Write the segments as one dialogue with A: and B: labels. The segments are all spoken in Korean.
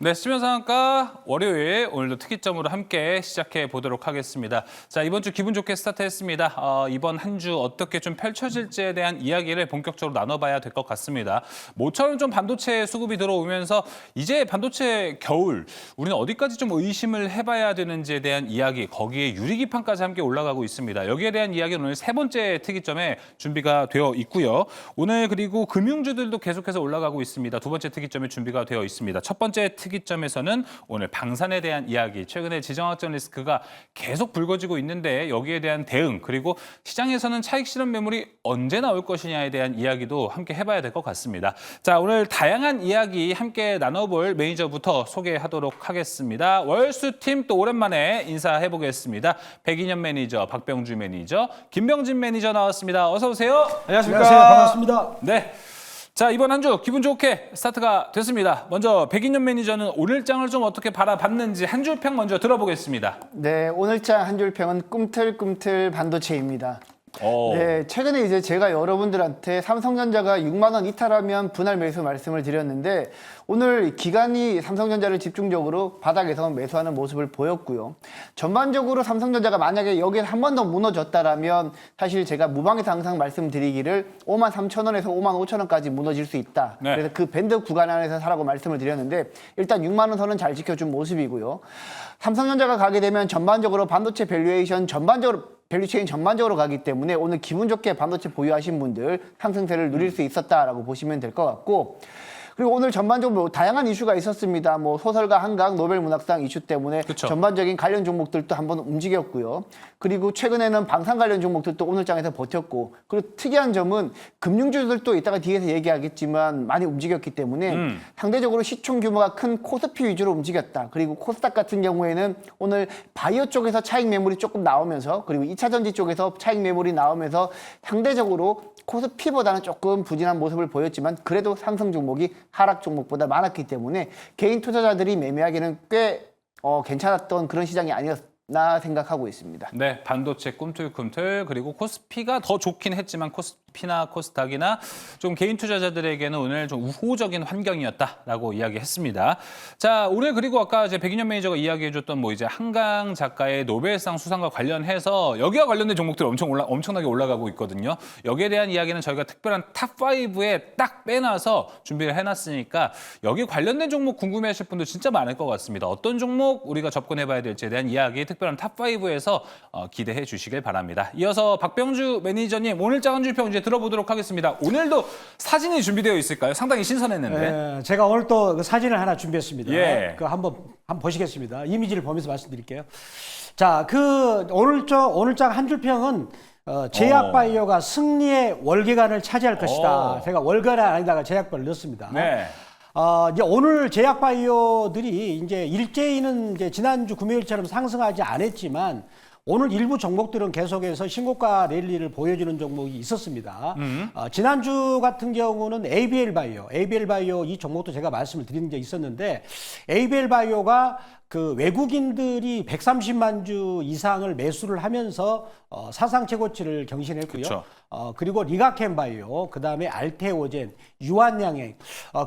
A: 네, 수면상한가 월요일 오늘도 특이점으로 함께 시작해 보도록 하겠습니다. 자, 이번 주 기분 좋게 스타트했습니다. 이번 한 주 어떻게 좀 펼쳐질지에 대한 이야기를 본격적으로 나눠봐야 될 것 같습니다. 모처럼 좀 반도체 수급이 들어오면서 이제 반도체 겨울, 우리는 어디까지 좀 의심을 해봐야 되는지에 대한 이야기, 거기에 유리기판까지 함께 올라가고 있습니다. 여기에 대한 이야기는 오늘 세 번째 특이점에 준비가 되어 있고요. 오늘 그리고 금융주들도 계속해서 올라가고 있습니다. 두 번째 특이점에 준비가 되어 있습니다. 첫 번째 특이점에서는 오늘 방산에 대한 이야기, 최근에 지정학적 리스크가 계속 불거지고 있는데 여기에 대한 대응, 그리고 시장에서는 차익 실현 매물이 언제 나올 것이냐에 대한 이야기도 함께 해봐야 될 것 같습니다. 자, 오늘 다양한 이야기 함께 나눠볼 매니저부터 소개하도록 하겠습니다. 월수팀 또 오랜만에 인사해보겠습니다. 백인현 매니저, 박병주 매니저, 김병진 매니저 나왔습니다. 어서 오세요.
B: 안녕하십니까.
C: 안녕하세요. 반갑습니다.
A: 네. 자, 이번 한 주 기분 좋게 스타트가 됐습니다. 먼저 백인현 매니저는 오늘장을 좀 어떻게 바라봤는지 한 줄 평 먼저 들어보겠습니다.
C: 네, 오늘장 한 줄 평은 꿈틀꿈틀 반도체입니다. 네, 최근에 이제 제가 여러분들한테 삼성전자가 6만 원 이탈하면 분할 매수 말씀을 드렸는데 오늘 기관이 삼성전자를 집중적으로 바닥에서 매수하는 모습을 보였고요. 전반적으로 삼성전자가 만약에 여기에 한 번 더 무너졌다라면 사실 제가 무방에서 항상 말씀드리기를 5만 3천 원에서 5만 5천 원까지 무너질 수 있다.
A: 네.
C: 그래서 그 밴드 구간 안에서 사라고 말씀을 드렸는데 일단 6만 원 선은 잘 지켜준 모습이고요. 삼성전자가 가게 되면 전반적으로 반도체 밸류에이션 밸류체인 전반적으로 가기 때문에 오늘 기분 좋게 반도체 보유하신 분들 상승세를 누릴 수 있었다라고 보시면 될 것 같고, 그리고 오늘 전반적으로 다양한 이슈가 있었습니다. 뭐 소설가 한강 노벨문학상 이슈 때문에
A: 그쵸.
C: 전반적인 관련 종목들도 한번 움직였고요. 그리고 최근에는 방산 관련 종목들도 오늘장에서 버텼고, 그리고 특이한 점은 금융주들도 이따가 뒤에서 얘기하겠지만 많이 움직였기 때문에 상대적으로 시총 규모가 큰 코스피 위주로 움직였다. 그리고 코스닥 같은 경우에는 오늘 바이오 쪽에서 차익 매물이 조금 나오면서, 그리고 2차전지 쪽에서 차익 매물이 나오면서 상대적으로 코스피보다는 조금 부진한 모습을 보였지만 그래도 상승 종목이 하락 종목보다 많았기 때문에 개인 투자자들이 매매하기는 꽤 괜찮았던 그런 시장이 아니었나 생각하고 있습니다.
A: 네, 반도체 꿈틀꿈틀, 그리고 코스피가 더 좋긴 했지만 코스피나 코스닥이나 좀 개인 투자자들에게는 오늘 좀 우호적인 환경이었다라고 이야기했습니다. 자, 오늘 그리고 아까 이제 백인현 매니저가 이야기해줬던 뭐 이제 한강 작가의 노벨상 수상과 관련해서 여기와 관련된 종목들이 엄청나게 올라가고 있거든요. 여기에 대한 이야기는 저희가 특별한 탑5에 딱 빼놔서 준비를 해놨으니까 여기 관련된 종목 궁금해하실 분들 진짜 많을 것 같습니다. 어떤 종목 우리가 접근해봐야 될지에 대한 이야기 특별한 탑5에서 기대해 주시길 바랍니다. 이어서 박병주 매니저님 오늘장 한 줄 평 이제 들어보도록 하겠습니다. 오늘도 사진이 준비되어 있을까요? 상당히 신선했는데.
B: 제가 오늘 또 그 사진을 하나 준비했습니다.
A: 예.
B: 그 한번 보시겠습니다. 이미지를 보면서 말씀드릴게요. 자, 그 오늘장 한 줄 평은 제약바이오가 승리의 월계관을 차지할 것이다. 제가 월계관 아니다가 제약바이오를 넣었습니다.
A: 네.
B: 이제 오늘 제약바이오들이 이제 일제히는 이제 지난주 금요일처럼 상승하지 않았지만 오늘 일부 종목들은 계속해서 신고가 랠리를 보여주는 종목이 있었습니다. 지난주 같은 경우는 ABL 바이오 이 종목도 제가 말씀을 드린 적이 있었는데 ABL 바이오가 그 외국인들이 130만 주 이상을 매수를 하면서 사상 최고치를 경신했고요.
A: 그쵸.
B: 그리고 리가켄 바이오, 그다음에 알테오젠, 유한양행,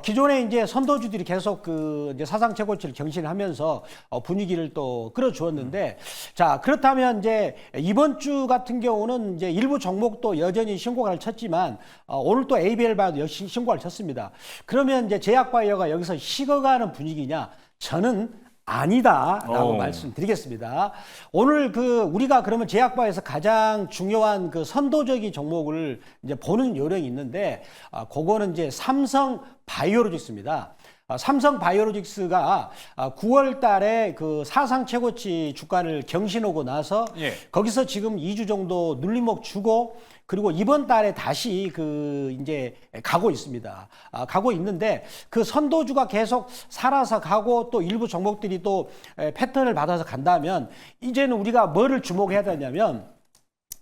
B: 기존에 이제 선도주들이 계속 그 이제 사상 최고치를 경신하면서 분위기를 또 끌어주었는데, 자, 그렇다면 이제 이번 주 같은 경우는 이제 일부 종목도 여전히 신고가를 쳤지만 오늘 또 ABL 바이오도 역시 신고가를 쳤습니다. 그러면 이제 제약 바이오가 여기서 식어가는 분위기냐? 저는 아니다라고 말씀드리겠습니다. 오늘 그 우리가 그러면 제약바에서 가장 중요한 그 선도적인 종목을 이제 보는 요령이 있는데, 그거는 이제 삼성 바이오로직스입니다. 삼성 바이오로직스가 9월 달에 그 사상 최고치 주가를 경신하고 나서 거기서 지금 2주 정도 눌림목 주고 그리고 이번 달에 다시 그 이제 가고 있습니다. 가고 있는데 그 선도주가 계속 살아서 가고 또 일부 종목들이 또 패턴을 받아서 간다면 이제는 우리가 뭐를 주목해야 되냐면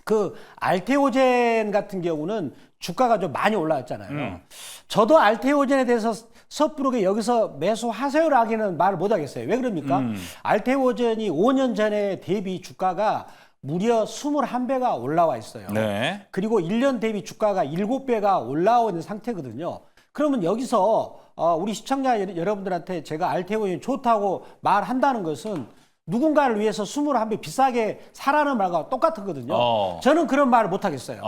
B: 그 알테오젠 같은 경우는 주가가 좀 많이 올라왔잖아요. 저도 알테오젠에 대해서 섣부르게 여기서 매수하세요라기는 말을 못하겠어요. 왜 그럽니까? 알테오젠이 5년 전에 대비 주가가 무려 21배가 올라와 있어요.
A: 네.
B: 그리고 1년 대비 주가가 7배가 올라와 있는 상태거든요. 그러면 여기서 우리 시청자 여러분들한테 제가 알테오젠 좋다고 말한다는 것은 누군가를 위해서 21배 비싸게 사라는 말과 똑같거든요. 저는 그런 말을 못 하겠어요.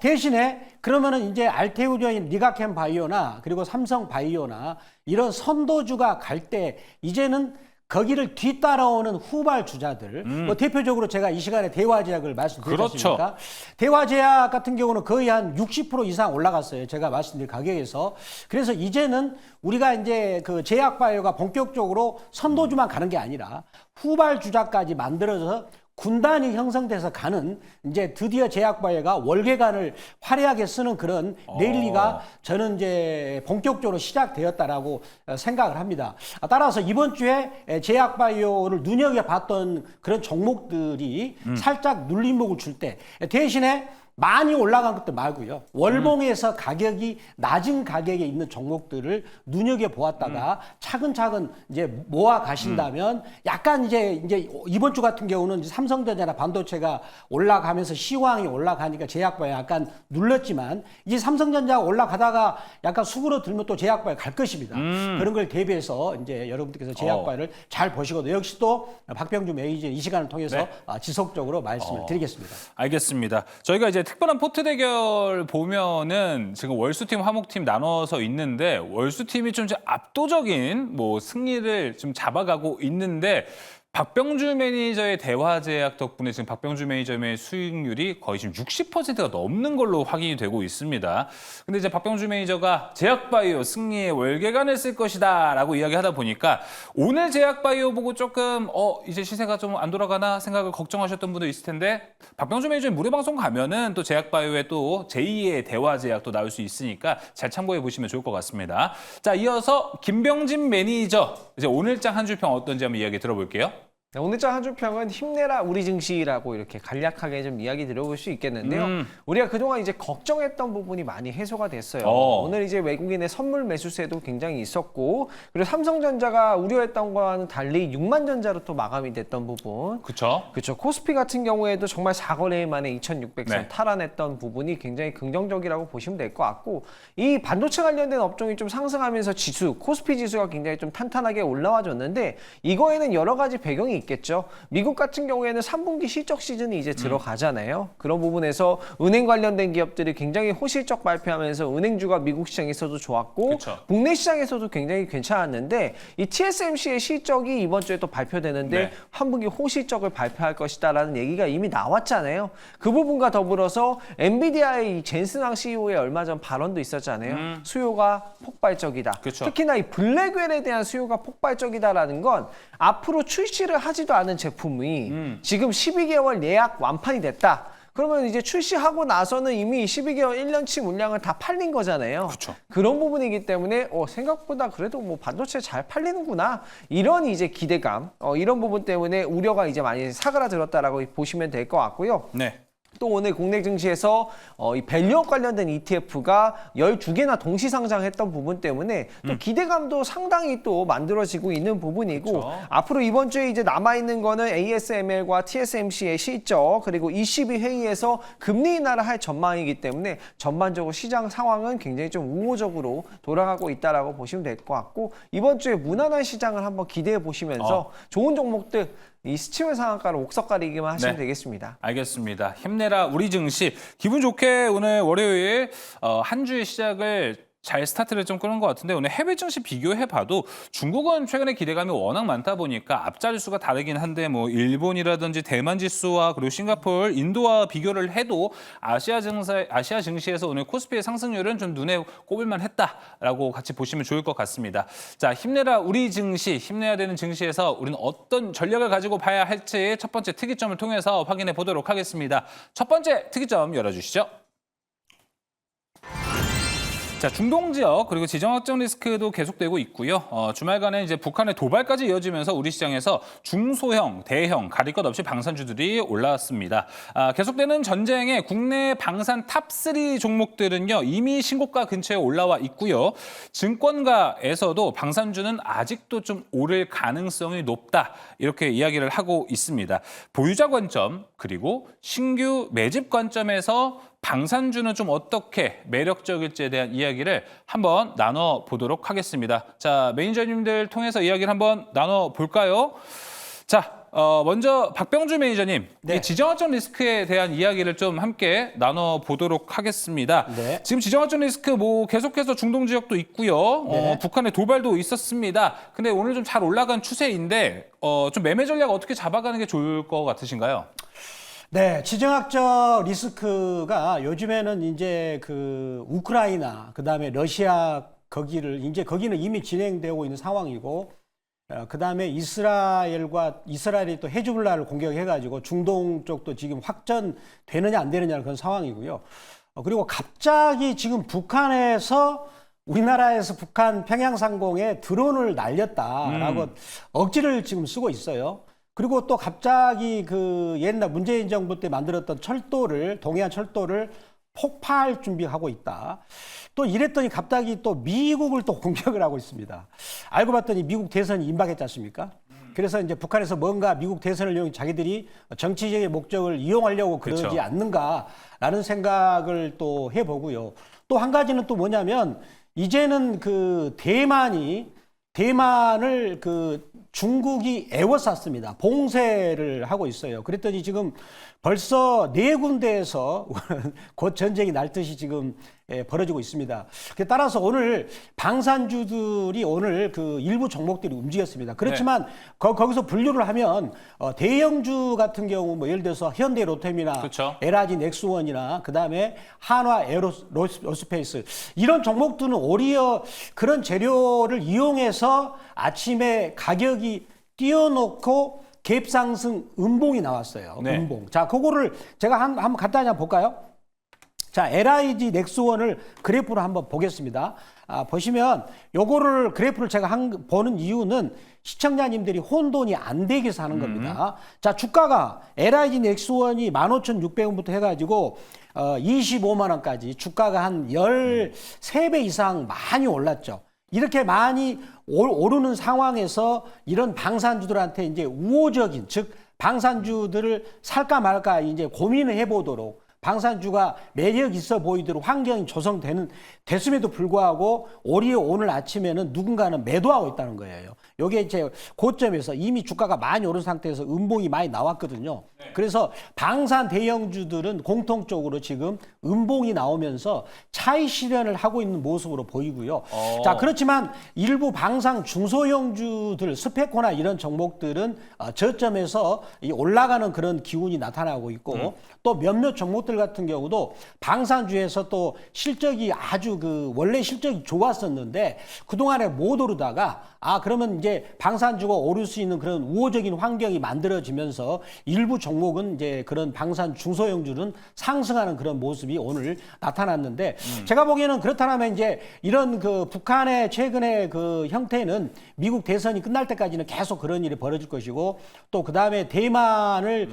B: 대신에 그러면은 이제 알테오젠, 리가켄 바이오나 그리고 삼성 바이오나 이런 선도주가 갈 때 이제는 거기를 뒤따라오는 후발 주자들, 뭐 대표적으로 제가 이 시간에 대화제약을 말씀드렸습니까?
A: 그렇죠.
B: 대화제약 같은 경우는 거의 한 60% 이상 올라갔어요. 제가 말씀드린 가격에서. 그래서 이제는 우리가 이제 그 제약바이오가 본격적으로 선도주만 가는 게 아니라 후발 주자까지 만들어서 군단이 형성돼서 가는 이제 드디어 제약바이오가 월계관을 화려하게 쓰는 그런 랠리가 저는 이제 본격적으로 시작되었다라고 생각을 합니다. 따라서 이번 주에 제약바이오를 눈여겨봤던 그런 종목들이 살짝 눌림목을 줄 때 대신에 많이 올라간 것도 말고요. 월봉에서 가격이 낮은 가격에 있는 종목들을 눈여겨보았다가 차근차근 이제 모아 가신다면 약간 이제 이번 주 같은 경우는 이제 삼성전자나 반도체가 올라가면서 시황이 올라가니까 제약바이오 약간 눌렀지만 이제 삼성전자가 올라가다가 약간 수그러들면 또 제약바이오 갈 것입니다. 그런 걸 대비해서 이제 여러분들께서 제약바이오를 잘 보시고 역시 또 박병주 매니저 이 시간을 통해서 지속적으로 말씀을 드리겠습니다.
A: 알겠습니다. 저희가 이제 특별한 포트 대결 보면은 지금 월수팀, 화목팀 나눠서 있는데 월수팀이 좀 이제 압도적인 뭐 승리를 좀 잡아가고 있는데 박병주 매니저의 대화제약 덕분에 지금 박병주 매니저의 수익률이 거의 지금 60%가 넘는 걸로 확인이 되고 있습니다. 근데 이제 박병주 매니저가 제약바이오 승리의 월계관을 쓸 것이다라고 이야기하다 보니까 오늘 제약바이오 보고 조금 이제 시세가 좀 안 돌아가나 생각을 걱정하셨던 분도 있을 텐데 박병주 매니저의 무료방송 가면은 또 제약바이오의 또 제2의 대화제약도 나올 수 있으니까 잘 참고해 보시면 좋을 것 같습니다. 자, 이어서 김병진 매니저 이제 오늘장 한 줄평 어떤지 한번 이야기 들어볼게요.
D: 네, 오늘장 한 줄평은 힘내라 우리 증시라고 이렇게 간략하게 좀 이야기 드려볼 수 있겠는데요. 우리가 그동안 이제 걱정했던 부분이 많이 해소가 됐어요. 오늘 이제 외국인의 선물 매수세도 굉장히 있었고 그리고 삼성전자가 우려했던 거와는 달리 6만 전자로 또 마감이 됐던 부분.
A: 그렇죠.
D: 그렇죠. 코스피 같은 경우에도 정말 4거래일 만에 2,600선
A: 네.
D: 탈환했던 부분이 굉장히 긍정적이라고 보시면 될 것 같고 이 반도체 관련된 업종이 좀 상승하면서 지수, 코스피 지수가 굉장히 좀 탄탄하게 올라와줬는데 이거에는 여러 가지 배경이 있겠죠. 미국 같은 경우에는 3분기 실적 시즌이 이제 들어가잖아요. 그런 부분에서 은행 관련된 기업들이 굉장히 호실적 발표하면서 은행주가 미국 시장에서도 좋았고
A: 그쵸.
D: 국내 시장에서도 굉장히 괜찮았는데 이 TSMC의 실적이 이번 주에 또 발표되는데
A: 네.
D: 한 분기 호실적을 발표할 것이다라는 얘기가 이미 나왔잖아요. 그 부분과 더불어서 엔비디아의 이 젠슨왕 CEO의 얼마 전 발언도 있었잖아요. 수요가 폭발적이다.
A: 그쵸.
D: 특히나 이 블랙웰에 대한 수요가 폭발적이다라는 건 앞으로 출시를 하지도 않은 제품이 지금 12개월 예약 완판이 됐다. 그러면 이제 출시하고 나서는 이미 12개월 1년치 물량을 다 팔린 거잖아요.
A: 그쵸.
D: 그런 부분이기 때문에 생각보다 그래도 뭐 반도체 잘 팔리는구나. 이런 이제 기대감, 이런 부분 때문에 우려가 이제 많이 사그라들었다라고 보시면 될 것 같고요.
A: 네.
D: 또 오늘 국내 증시에서 이 밸류업 관련된 ETF가 12개나 동시 상장했던 부분 때문에 또 기대감도 상당히 또 만들어지고 있는 부분이고
A: 그쵸.
D: 앞으로 이번 주에 이제 남아있는 거는 ASML과 TSMC의 실적 그리고 ECB 회의에서 금리 인하를 할 전망이기 때문에 전반적으로 시장 상황은 굉장히 좀 우호적으로 돌아가고 있다라고 보시면 될 것 같고 이번 주에 무난한 시장을 한번 기대해 보시면서 좋은 종목들 이 스치면 상한가로 옥석 가리기만 하시면
A: 네.
D: 되겠습니다.
A: 알겠습니다. 힘내라 우리 증시. 기분 좋게 오늘 월요일 한 주의 시작을 잘 스타트를 좀 끄는 것 같은데 오늘 해외 증시 비교해봐도 중국은 최근에 기대감이 워낙 많다 보니까 앞자리수가 다르긴 한데 뭐 일본이라든지 대만 지수와 그리고 싱가포르, 인도와 비교를 해도 아시아 증시에서 오늘 코스피의 상승률은 좀 눈에 꼽을만 했다라고 같이 보시면 좋을 것 같습니다. 자, 힘내라 우리 증시, 힘내야 되는 증시에서 우리는 어떤 전략을 가지고 봐야 할지 첫 번째 특이점을 통해서 확인해 보도록 하겠습니다. 첫 번째 특이점 열어주시죠. 자, 중동 지역 그리고 지정 확정 리스크도 계속되고 있고요. 주말간에 이제 북한의 도발까지 이어지면서 우리 시장에서 중소형, 대형 가릴 것 없이 방산주들이 올라왔습니다. 계속되는 전쟁에 국내 방산 탑3 종목들은요 이미 신고가 근처에 올라와 있고요. 증권가에서도 방산주는 아직도 좀 오를 가능성이 높다 이렇게 이야기를 하고 있습니다. 보유자 관점 그리고 신규 매집 관점에서 방산주는 좀 어떻게 매력적일지에 대한 이야기를 한번 나눠보도록 하겠습니다. 자, 매니저님들 통해서 이야기를 한번 나눠볼까요? 자, 먼저 박병주 매니저님,
B: 네.
A: 이 지정학적 리스크에 대한 이야기를 좀 함께 나눠보도록 하겠습니다.
B: 네.
A: 지금 지정학적 리스크 뭐 계속해서 중동 지역도 있고요.
B: 네.
A: 북한의 도발도 있었습니다. 근데 오늘 좀 잘 올라간 추세인데 좀 매매 전략 어떻게 잡아가는 게 좋을 것 같으신가요?
B: 네, 지정학적 리스크가 요즘에는 이제 그 우크라이나, 그다음에 러시아 거기는 이미 진행되고 있는 상황이고, 그다음에 이스라엘이 또 헤즈볼라를 공격해가지고 중동 쪽도 지금 확전되느냐 안 되느냐 그런 상황이고요. 그리고 갑자기 지금 우리나라에서 북한 평양 상공에 드론을 날렸다라고 억지를 지금 쓰고 있어요. 그리고 또 갑자기 그 옛날 문재인 정부 때 만들었던 동해안 철도를 폭파할 준비하고 있다. 또 이랬더니 갑자기 또 미국을 또 공격을 하고 있습니다. 알고 봤더니 미국 대선이 임박했지 않습니까? 그래서 이제 북한에서 뭔가 미국 대선을 이용 자기들이 정치적인 목적을 이용하려고 그러지
A: 그렇죠.
B: 않는가라는 생각을 또 해보고요. 또 한 가지는 또 뭐냐면 이제는 그 대만을 그 중국이 에워쌌습니다. 봉쇄를 하고 있어요. 그랬더니 지금 벌써 4군데에서 곧 전쟁이 날 듯이 지금 벌어지고 있습니다. 따라서 오늘 방산주들이 오늘 그 일부 종목들이 움직였습니다. 그렇지만 거기서 분류를 하면 대형주 같은 경우 뭐 예를 들어서 현대 로템이나
A: 그렇죠.
B: LG 넥스원이나 그다음에 한화 에어로스페이스 이런 종목들은 오히려 그런 재료를 이용해서 아침에 가격이 뛰어놓고 갭상승 음봉이 나왔어요.
A: 네.
B: 음봉. 자, 그거를 제가 한번 간단히 한번 볼까요? 자, LIG 넥스원을 그래프로 한번 보겠습니다. 보시면 요거를 그래프를 제가 보는 이유는 시청자님들이 혼돈이 안 되게 해서 하는 겁니다. 자, 주가가 LIG 넥스원이 15,600원부터 해가지고 25만 원까지 주가가 한 13배 이상 많이 올랐죠. 이렇게 많이 오르는 상황에서 이런 방산주들한테 이제 우호적인, 즉 방산주들을 살까 말까 이제 고민을 해보도록 방산주가 매력 있어 보이도록 환경이 됐음에도 불구하고 오늘 아침에는 누군가는 매도하고 있다는 거예요. 이게 이제 고점에서 이미 주가가 많이 오른 상태에서 음봉이 많이 나왔거든요. 그래서 방산 대형주들은 공통적으로 지금 음봉이 나오면서 차익 실현을 하고 있는 모습으로 보이고요. 자, 그렇지만 일부 방산 중소형주들, 스페코나 이런 종목들은 저점에서 올라가는 그런 기운이 나타나고 있고 또 몇몇 종목들 같은 경우도 방산주에서 또 실적이 아주 원래 실적이 좋았었는데 그동안에 못 오르다가 그러면 이제 방산주가 오를 수 있는 그런 우호적인 환경이 만들어지면서 일부 종목은 이제 그런 방산 중소형주는 상승하는 그런 모습이 오늘 나타났는데 제가 보기에는 그렇다면 이제 이런 그 북한의 최근의 그 형태는 미국 대선이 끝날 때까지는 계속 그런 일이 벌어질 것이고 또 그다음에 대만을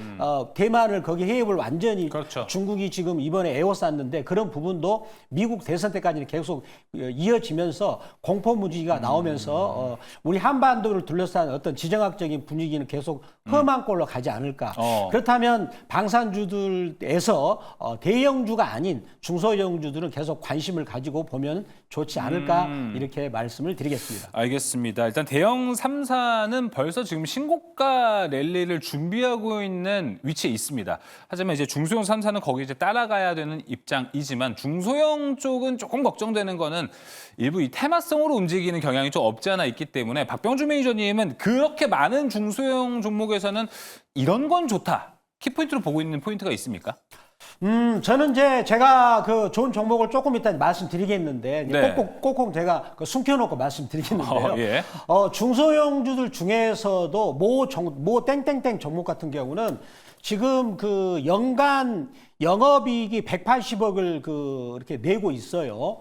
B: 거기 해협을 완전히
A: 그렇죠.
B: 중국이 지금 이번에 에워쌌는데 그런 부분도 미국 대선 때까지는 계속 이어지면서 공포 무지가 나오면서 우리 한반도를 둘러싼 어떤 지정학적인 분위기는 계속 험한 꼴로 가지 않을까. 그렇다면 방산주들에서 대형주가 아닌 중소형주들은 계속 관심을 가지고 보면 좋지 않을까 이렇게 말씀을 드리겠습니다.
A: 알겠습니다. 일단 대형 3사는 벌써 지금 신고가 랠리를 준비하고 있는 위치에 있습니다. 하지만 이제 중소형 3사는 거기 이제 따라가야 되는 입장이지만 중소형 쪽은 조금 걱정되는 거는 일부 이 테마성으로 움직이는 경향이 좀 없지 않아 있기 때문에 박병주 매니저님은 그렇게 많은 중소형 종목에서는 이런 건 좋다. 키포인트로 보고 있는 포인트가 있습니까?
B: 저는 이제 제가 그 좋은 종목을 조금 이따 말씀드리겠는데
A: 네.
B: 꼭꼭 제가 숨겨놓고 말씀드리겠는데요.
A: 예.
B: 중소형주들 중에서도 모 땡땡땡 종목 같은 경우는 지금 그 연간 영업이익이 180억을 이렇게 내고 있어요.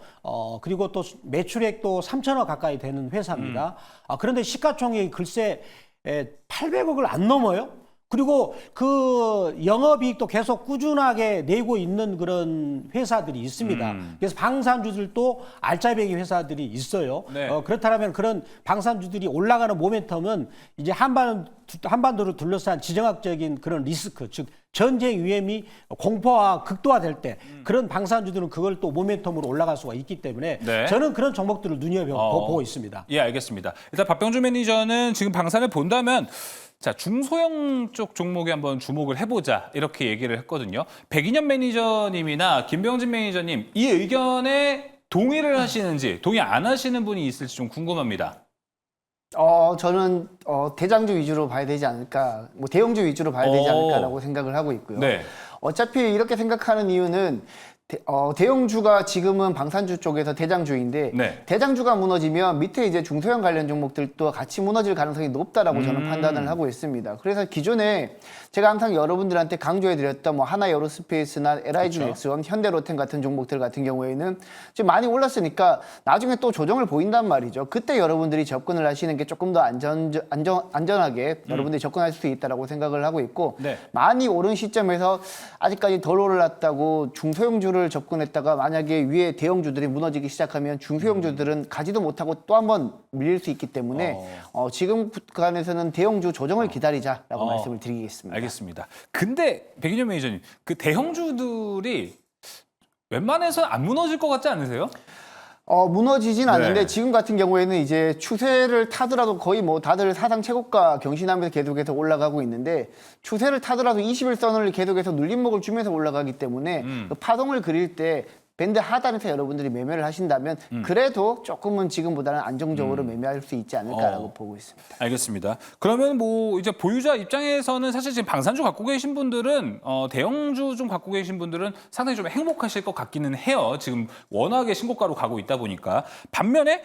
B: 그리고 또 매출액도 3천억 가까이 되는 회사입니다. 그런데 시가총액이 글쎄 800억을 안 넘어요. 그리고 그 영업이익도 계속 꾸준하게 내고 있는 그런 회사들이 있습니다. 그래서 방산주들도 알짜배기 회사들이 있어요.
A: 네.
B: 그렇다면 그런 방산주들이 올라가는 모멘텀은 이제 한반도를 둘러싼 지정학적인 그런 리스크, 즉 전쟁 위험이 공포화 극도화될 때 그런 방산주들은 그걸 또 모멘텀으로 올라갈 수가 있기 때문에
A: 네.
B: 저는 그런 종목들을 눈여겨보고 있습니다.
A: 예, 알겠습니다. 일단 박병준 매니저는 지금 방산을 본다면 자, 중소형 쪽 종목에 한번 주목을 해보자 이렇게 얘기를 했거든요. 백인현 매니저님이나 김병진 매니저님 이 의견에 동의를 하시는지 동의 안 하시는 분이 있을지 좀 궁금합니다.
C: 저는 대장주 위주로 봐야 되지 않을까, 뭐 대형주 위주로 봐야 되지 않을까라고 생각을 하고 있고요.
A: 네.
C: 어차피 이렇게 생각하는 이유는 대형주가 지금은 방산주 쪽에서 대장주인데
A: 네.
C: 대장주가 무너지면 밑에 이제 중소형 관련 종목들도 같이 무너질 가능성이 높다라고 저는 판단을 하고 있습니다. 그래서 기존에 제가 항상 여러분들한테 강조해드렸던 뭐 하나 에어로스페이스나 LIG 넥스원, 현대로템 같은 종목들 같은 경우에는 지금 많이 올랐으니까 나중에 또 조정을 보인단 말이죠. 그때 여러분들이 접근을 하시는 게 조금 더 안전하게 여러분들이 접근할 수 있다라고 생각을 하고 있고
A: 네.
C: 많이 오른 시점에서 아직까지 덜 올랐다고 중소형주를 접근했다가 만약에 위에 대형주들이 무너지기 시작하면 중소형주들은 가지도 못하고 또 한번 밀릴 수 있기 때문에 지금 구간에서는 대형주 조정을 기다리자라고 말씀을 드리겠습니다.
A: 알겠습니다. 근데 백인현 매니저님 그 대형주들이 웬만해서는 안 무너질 것 같지 않으세요?
C: 무너지진 않는데
A: 네.
C: 지금 같은 경우에는 이제 추세를 타더라도 거의 뭐 다들 사상 최고가 경신하면서 계속해서 올라가고 있는데 추세를 타더라도 21선을 계속해서 눌림목을 주면서 올라가기 때문에 그 파동을 그릴 때 밴드 하단에서 여러분들이 매매를 하신다면 그래도 조금은 지금보다는 안정적으로 매매할 수 있지 않을까라고 보고 있습니다.
A: 알겠습니다. 그러면 뭐 이제 보유자 입장에서는 사실 지금 방산주 갖고 계신 분들은 대형주 좀 갖고 계신 분들은 상당히 좀 행복하실 것 같기는 해요. 지금 워낙에 신고가로 가고 있다 보니까. 반면에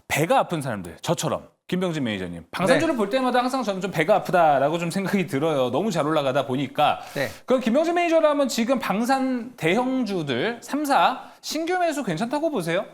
A: 배가 아픈 사람들, 저처럼 김병진 매니저님, 방산주를 볼 때마다 항상 저는 좀 배가 아프다라고 좀 생각이 들어요. 너무 잘 올라가다 보니까.
D: 네.
A: 그럼 김병진 매니저라면 지금 방산 대형주들 3사 신규 매수 괜찮다고 보세요?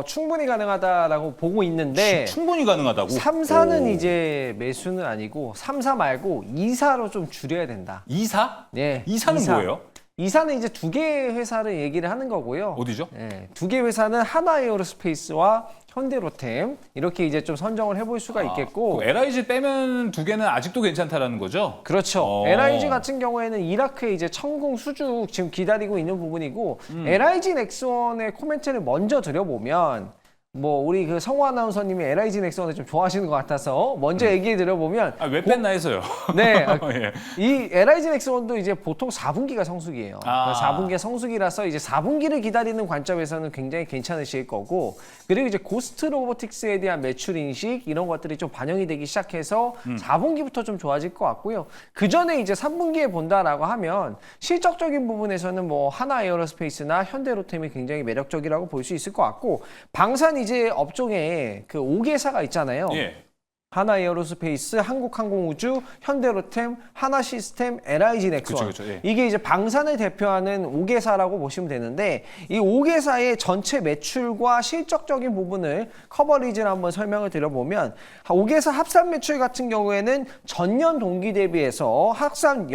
D: 충분히 가능하다라고 보고 있는데
A: 충분히 가능하다고.
D: 3사는
A: 오.
D: 이제 매수는 아니고 3사 말고 2사로 좀 줄여야 된다.
A: 2사?
D: 네.
A: 2사는 뭐예요?
D: 2사는 이제 두 개의 회사를 얘기를 하는 거고요.
A: 어디죠?
D: 네, 두 개의 회사는 하나에어로스페이스와 현대로템 이렇게 이제 좀 선정을 해볼 수가 있겠고.
A: 그 LIG 빼면 두 개는 아직도 괜찮다라는 거죠?
D: 그렇죠. LIG 같은 경우에는 이라크에 이제 천궁 수주 지금 기다리고 있는 부분이고 LIG 넥스원의 코멘트를 먼저 드려보면 뭐 우리 그 성우 아나운서님이 LIG 넥스원을 좀 좋아하시는 것 같아서 먼저 얘기해 드려보면
A: 왜 뺐나 해서요.
D: 네.
A: 예.
D: 이 LIG 넥스원도 이제 보통 4분기가 성수기예요.
A: 아.
D: 4분기가 성수기라서 이제 4분기를 기다리는 관점에서는 굉장히 괜찮으실 거고, 그리고 이제 고스트 로보틱스에 대한 매출 인식 이런 것들이 좀 반영이 되기 시작해서 4분기부터 좀 좋아질 것 같고요. 그 전에 이제 3분기에 본다라고 하면 실적적인 부분에서는 뭐 하나 에어로스페이스나 현대로템이 굉장히 매력적이라고 볼 수 있을 것 같고, 방산 이제 업종에 그 5개사가 있잖아요.
A: 예.
D: 하나에어로스페이스, 한국항공우주, 현대로템, 하나시스템, LIG 넥스원.
A: 그쵸, 예.
D: 이게 이제 방산을 대표하는 5개사라고 보시면 되는데, 이 5개사의 전체 매출과 실적적인 부분을 커버리지를 한번 설명을 드려보면, 5개사 합산 매출 같은 경우에는 전년 동기 대비해서 합산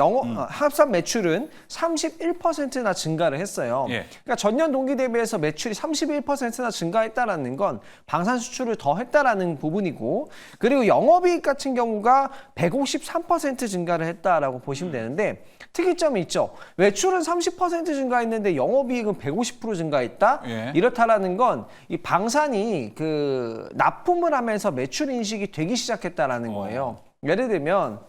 D: 매출은 31%나 증가를 했어요.
A: 예.
D: 그러니까 전년 동기 대비해서 매출이 31%나 증가했다라는 건 방산 수출을 더 했다라는 부분이고, 그리고 영업이익 같은 경우가 153% 증가를 했다라고 보시면 되는데, 특이점이 있죠. 매출은 30% 증가했는데 영업이익은 150% 증가했다.
A: 예.
D: 이렇다라는 건 이 방산이 그 납품을 하면서 매출 인식이 되기 시작했다라는 거예요. 예를 들면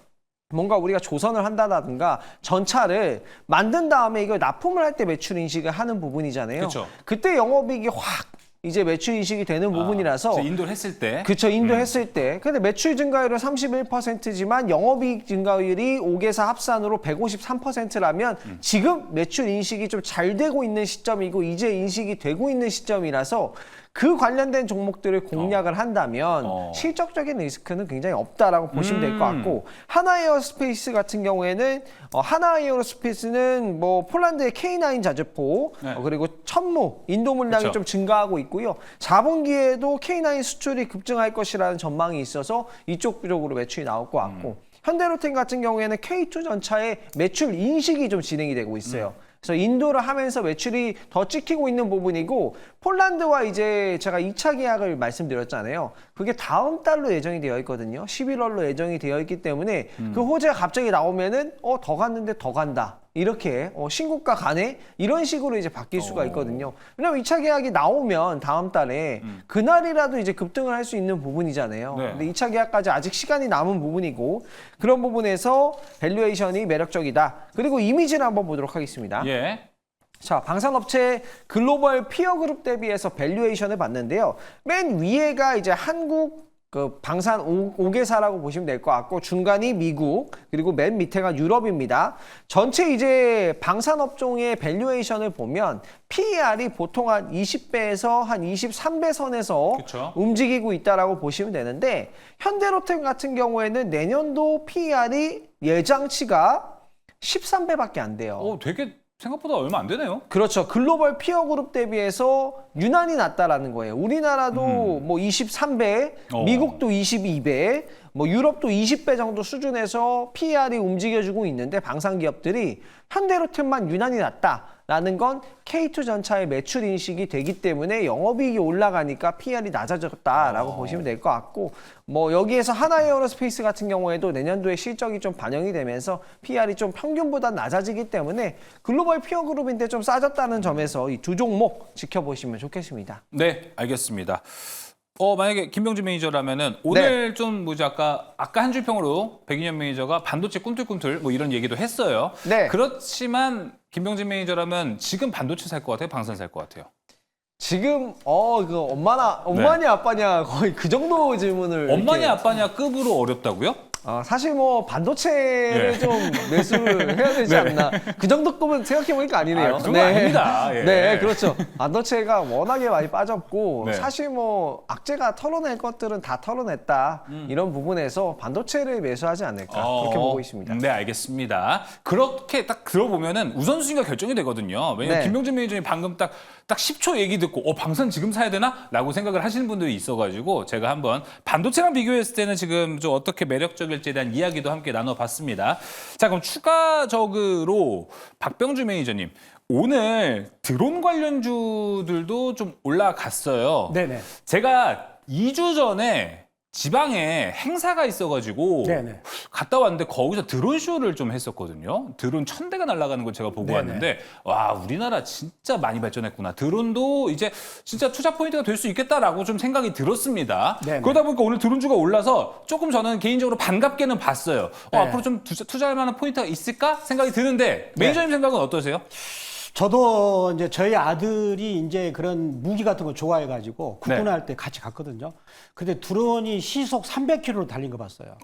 D: 뭔가 우리가 조선을 한다든가 전차를 만든 다음에 이걸 납품을 할 때 매출 인식을 하는 부분이잖아요.
A: 그쵸.
D: 그때 영업이익이 확 이제 매출 인식이 되는 부분이라서
A: 인도를 했을 때.
D: 그쵸, 인도했을 때. 근데 매출 증가율은 31%지만 영업이익 증가율이 5개사 합산으로 153%라면 지금 매출 인식이 좀 잘 되고 있는 시점이고 이제 인식이 되고 있는 시점이라서 그 관련된 종목들을 공략을 한다면 실적적인 리스크는 굉장히 없다라고 보시면 될 것 같고, 하나에어스페이스 같은 경우에는 하나에어스페이스는 뭐 폴란드의 K9 자주포
A: 네.
D: 그리고 천무 인도 물량이
A: 그쵸.
D: 좀 증가하고 있고요. 4분기에도 K9 수출이 급증할 것이라는 전망이 있어서 이쪽 쪽으로 매출이 나올 것 같고, 현대로템 같은 경우에는 K2 전차의 매출 인식이 좀 진행이 되고 있어요. 그래서 인도를 하면서 매출이 더 찍히고 있는 부분이고 폴란드와 이제 제가 2차 계약을 말씀드렸잖아요. 그게 다음 달로 예정이 되어 있거든요. 11월로 예정이 되어 있기 때문에 그 호재가 갑자기 나오면은 더 갔는데 더 간다. 이렇게 신고가 가네? 이런 식으로 이제 바뀔 수가 있거든요. 왜냐면 2차 계약이 나오면 다음 달에 그날이라도 이제 급등을 할 수 있는 부분이잖아요.
A: 네.
D: 근데 2차 계약까지 아직 시간이 남은 부분이고 그런 부분에서 밸류에이션이 매력적이다. 그리고 이미지를 한번 보도록 하겠습니다.
A: 예.
D: 자, 방산업체 글로벌 피어 그룹 대비해서 밸류에이션을 봤는데요. 맨 위에가 이제 한국 그 방산 5개사라고 보시면 될 것 같고 중간이 미국 그리고 맨 밑에가 유럽입니다. 전체 이제 방산업종의 밸류에이션을 보면 PER이 보통 한 20배에서 한 23배 선에서
A: 그쵸.
D: 움직이고 있다라고 보시면 되는데 현대로템 같은 경우에는 내년도 PER이 예상치가 13배밖에 안 돼요.
A: 되게 생각보다 얼마 안 되네요.
D: 그렇죠. 글로벌 피어 그룹 대비해서 유난히 낮다라는 거예요. 우리나라도 뭐 23배, 미국도 22배, 뭐 유럽도 20배 정도 수준에서 PER이 움직여주고 있는데 방산 기업들이 현대로템만 유난히 낮다라는 건 K2 전차의 매출 인식이 되기 때문에 영업이익이 올라가니까 PER이 낮아졌다라고 보시면 될 것 같고 뭐 여기에서 하나에어로스페이스 같은 경우에도 내년도에 실적이 좀 반영이 되면서 PER이 좀 평균보다 낮아지기 때문에 글로벌 피어 그룹인데 좀 싸졌다는 점에서 이 두 종목 지켜보시면 좋겠습니다.
A: 네, 알겠습니다. 만약에 김병준 매니저라면은 오늘 좀 뭐지 아까 한 줄 평으로 백인현 매니저가 반도체 꿈틀꿈틀 뭐 이런 얘기도 했어요.
D: 네.
A: 그렇지만 김병준 매니저라면 지금 반도체 살 것 같아요, 방산 살 것 같아요.
D: 지금 그 엄마냐 아빠냐 거의 그 정도 질문을
A: 엄마냐
D: 이렇게.
A: 아빠냐 급으로 어렵다고요?
D: 사실 뭐 반도체를
A: 네.
D: 좀 매수를 해야 되지 않나. 그 정도 급은 생각해보니까 아니네요.
A: 그 정도 아닙니다. 예.
D: 네, 그렇죠. 반도체가 워낙에 많이 빠졌고
A: 네.
D: 사실 뭐 악재가 털어낼 것들은 다 털어냈다. 이런 부분에서 반도체를 매수하지 않을까 그렇게 보고 있습니다.
A: 네, 알겠습니다. 그렇게 딱 들어보면은 우선순위가 결정이 되거든요. 왜냐면
D: 네.
A: 김병준 매니저님 방금 딱 10초 얘기 듣고 방산 지금 사야 되나? 라고 생각을 하시는 분들이 있어가지고 제가 한번 반도체랑 비교했을 때는 지금 좀 어떻게 매력적일지에 대한 이야기도 함께 나눠봤습니다. 자, 그럼 추가적으로 박병준 매니저님. 오늘 드론 관련주들도 좀 올라갔어요.
B: 네네.
A: 제가 2주 전에 지방에 행사가 있어가지고
B: 네네.
A: 갔다 왔는데 거기서 드론 쇼를 좀 했었거든요. 드론 1000대가 날아가는 걸 제가 보고
B: 네네.
A: 왔는데 와, 우리나라 진짜 많이 발전했구나. 드론도 이제 진짜 투자 포인트가 될 수 있겠다라고 좀 생각이 들었습니다.
B: 네네.
A: 그러다 보니까 오늘 드론주가 올라서 조금 저는 개인적으로 반갑게는 봤어요.
B: 네.
A: 앞으로 좀 투자할 만한 포인트가 있을까 생각이 드는데 매니저님 생각은 어떠세요?
B: 저도 이제 저희 아들이 이제 그런 무기 같은 거 좋아해가지고 국군할 때 같이 갔거든요. 근데 드론이 시속 300km로 달린 거 봤어요.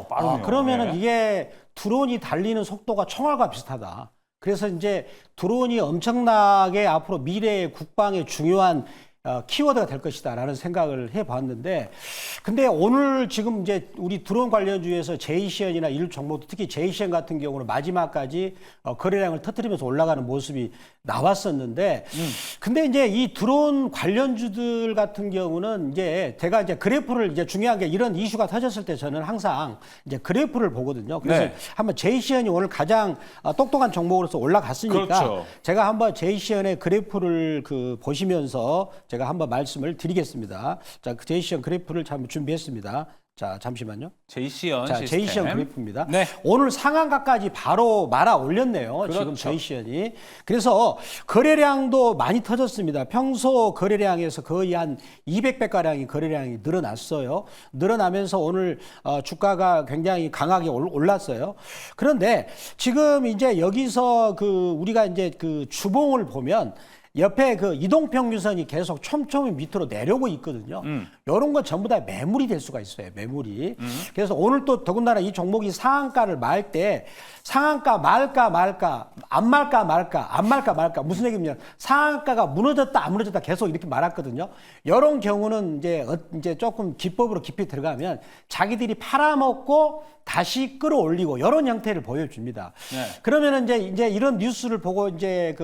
A: 빠르네요.
B: 그러면은
A: 네.
B: 이게 드론이 달리는 속도가 총알과 비슷하다. 그래서 이제 드론이 엄청나게 앞으로 미래의 국방에 중요한 키워드가 될 것이다라는 생각을 해봤는데, 근데 오늘 지금 이제 우리 드론 관련주에서 제이시언이나 이런 종목도 특히 제이시언 같은 경우는 마지막까지 거래량을 터뜨리면서 올라가는 모습이 나왔었는데, 근데 이제 이 드론 관련주들 같은 경우는 이제 제가 이제 그래프를 이제 중요한 게 이런 이슈가 터졌을 때 저는 항상 이제 그래프를 보거든요. 그래서
A: 네.
B: 한번 제이시언이 오늘 가장 똑똑한 종목으로서 올라갔으니까
A: 그렇죠.
B: 제가 한번 제이시언의 그래프를 보시면서 제가 한번 말씀을 드리겠습니다. 자, 그 제이시언 그래프를 한번 준비했습니다. 자, 잠시만요.
A: 제이시언
B: 자,
A: 시스템.
B: 제이시언 그래프입니다.
A: 네.
B: 오늘 상한가까지 바로 말아 올렸네요.
A: 그렇죠.
B: 지금 제이시언이. 그래서 거래량도 많이 터졌습니다. 평소 거래량에서 거의 한 200배가량이 거래량이 늘어났어요. 늘어나면서 오늘 주가가 굉장히 강하게 올랐어요. 그런데 지금 이제 여기서 우리가 이제 주봉을 보면 옆에 이동평균선이 계속 촘촘히 밑으로 내려오고 있거든요. 이런 건 전부 다 매물이 될 수가 있어요. 매물이. 그래서 오늘 또 더군다나 이 종목이 상한가를 말 때 상한가 말까 안 말까 무슨 얘기냐면 상한가가 무너졌다 안 무너졌다 계속 이렇게 말았거든요. 이런 경우는 이제 조금 기법으로 깊이 들어가면 자기들이 팔아먹고 다시 끌어올리고 이런 형태를 보여줍니다.
A: 네.
B: 그러면은 이제 이런 뉴스를 보고 이제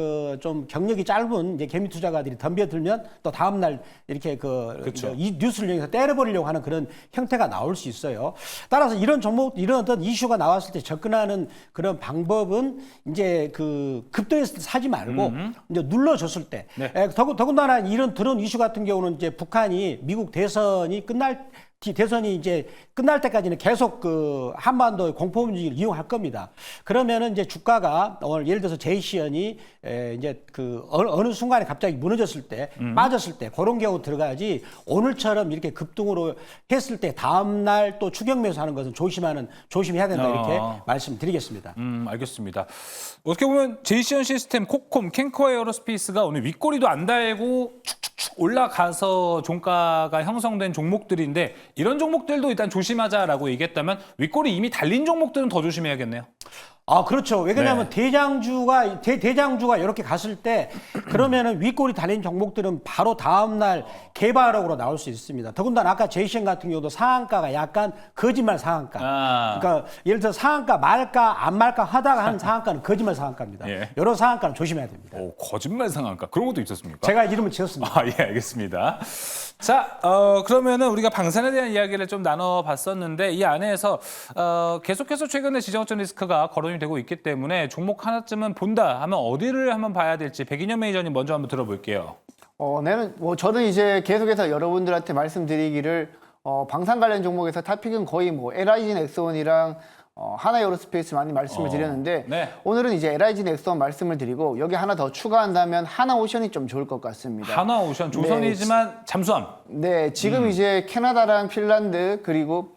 B: 좀 경력이 짧은 숨은 이제 개미 투자가들이 덤벼들면 또 다음 날 이렇게
A: 그렇죠.
B: 이 뉴스를 이용해서 때려버리려고 하는 그런 형태가 나올 수 있어요. 따라서 이런 종목, 이런 어떤 이슈가 나왔을 때 접근하는 그런 방법은 이제 그 급등했을 때 사지 말고 이제 눌러줬을 때.
A: 네.
B: 더군다나 이런 드론 이슈 같은 경우는 이제 북한이 미국 대선이 이제 끝날 때까지는 계속 그 한반도의 공포 분위기를 이용할 겁니다. 그러면은 이제 주가가 오늘 예를 들어서 제이시연이 이제 그 어느 순간에 갑자기 무너졌을 때, 빠졌을 때 그런 경우 들어가지 오늘처럼 이렇게 급등으로 했을 때 다음 날 또 추격 매수하는 것은 조심해야 된다 이렇게 말씀드리겠습니다.
A: 알겠습니다. 어떻게 보면 제이시언 시스템, 코콤, 캔커 에어로스페이스가 오늘 윗꼬리도 안 달고 축축축 올라가서 종가가 형성된 종목들인데 이런 종목들도 일단 조심하자라고 얘기했다면 윗꼬리 이미 달린 종목들은 더 조심해야겠네요.
B: 아, 그렇죠. 왜냐하면 대장주가 이렇게 갔을 때 그러면은 윗골이 달린 종목들은 바로 다음날 개발적으로 나올 수 있습니다. 더군다나 아까 제이션 같은 경우도 상한가가 약간 거짓말 상한가. 그러니까 예를 들어 상한가 말까 안 말까 하다가 한 상한가는 거짓말 상한가입니다.
A: 예.
B: 이런 상한가는 조심해야 됩니다.
A: 오, 거짓말 상한가 그런 것도 있었습니까?
B: 제가 이름을 지었습니다.
A: 아, 예, 알겠습니다. 자, 그러면은 우리가 방산에 대한 이야기를 좀 나눠봤었는데 이 안에서 계속해서 최근에 지정학적 리스크가 거론이 되고 있기 때문에 종목 하나쯤은 본다 하면 어디를 한번 봐야 될지 백인현 매니저님 먼저 한번 들어볼게요.
C: 저는 이제 계속해서 여러분들한테 말씀드리기를 방산 관련 종목에서 탑픽은 거의 뭐 LIG 넥스원이랑 하나에어로스페이스 많이 말씀을 드렸는데
A: 네.
C: 오늘은 이제 LIG 넥스원 말씀을 드리고 여기 하나 더 추가한다면 하나오션이 좀 좋을 것 같습니다.
A: 하나오션 조선이지만 잠수함.
C: 네, 지금 이제 캐나다랑 핀란드 그리고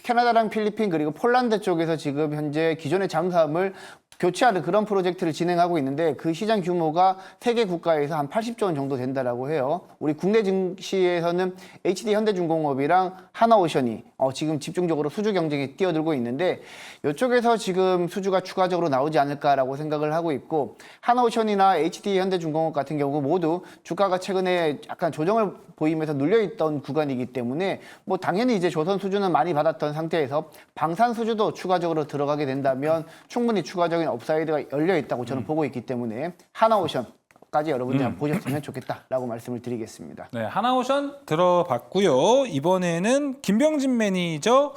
C: 캐나다랑 필리핀 그리고 폴란드 쪽에서 지금 현재 기존의 잠수함을 교체하는 그런 프로젝트를 진행하고 있는데 그 시장 규모가 세계 국가에서 한 80조 원 정도 된다라고 해요. 우리 국내 증시에서는 HD 현대중공업이랑 하나오션이 지금 집중적으로 수주 경쟁에 뛰어들고 있는데 이쪽에서 지금 수주가 추가적으로 나오지 않을까라고 생각을 하고 있고 하나오션이나 HD 현대중공업 같은 경우 모두 주가가 최근에 약간 조정을 보이면서 눌려있던 구간이기 때문에 뭐 당연히 이제 조선 수주는 많이 받았던 상태에서 방산 수주도 추가적으로 들어가게 된다면 충분히 추가적인 업사이드가 열려 있다고 저는 보고 있기 때문에 하나오션까지 여러분들이 한번 보셨으면 좋겠다라고 말씀을 드리겠습니다.
A: 네, 하나오션 들어봤고요. 이번에는 김병진 매니저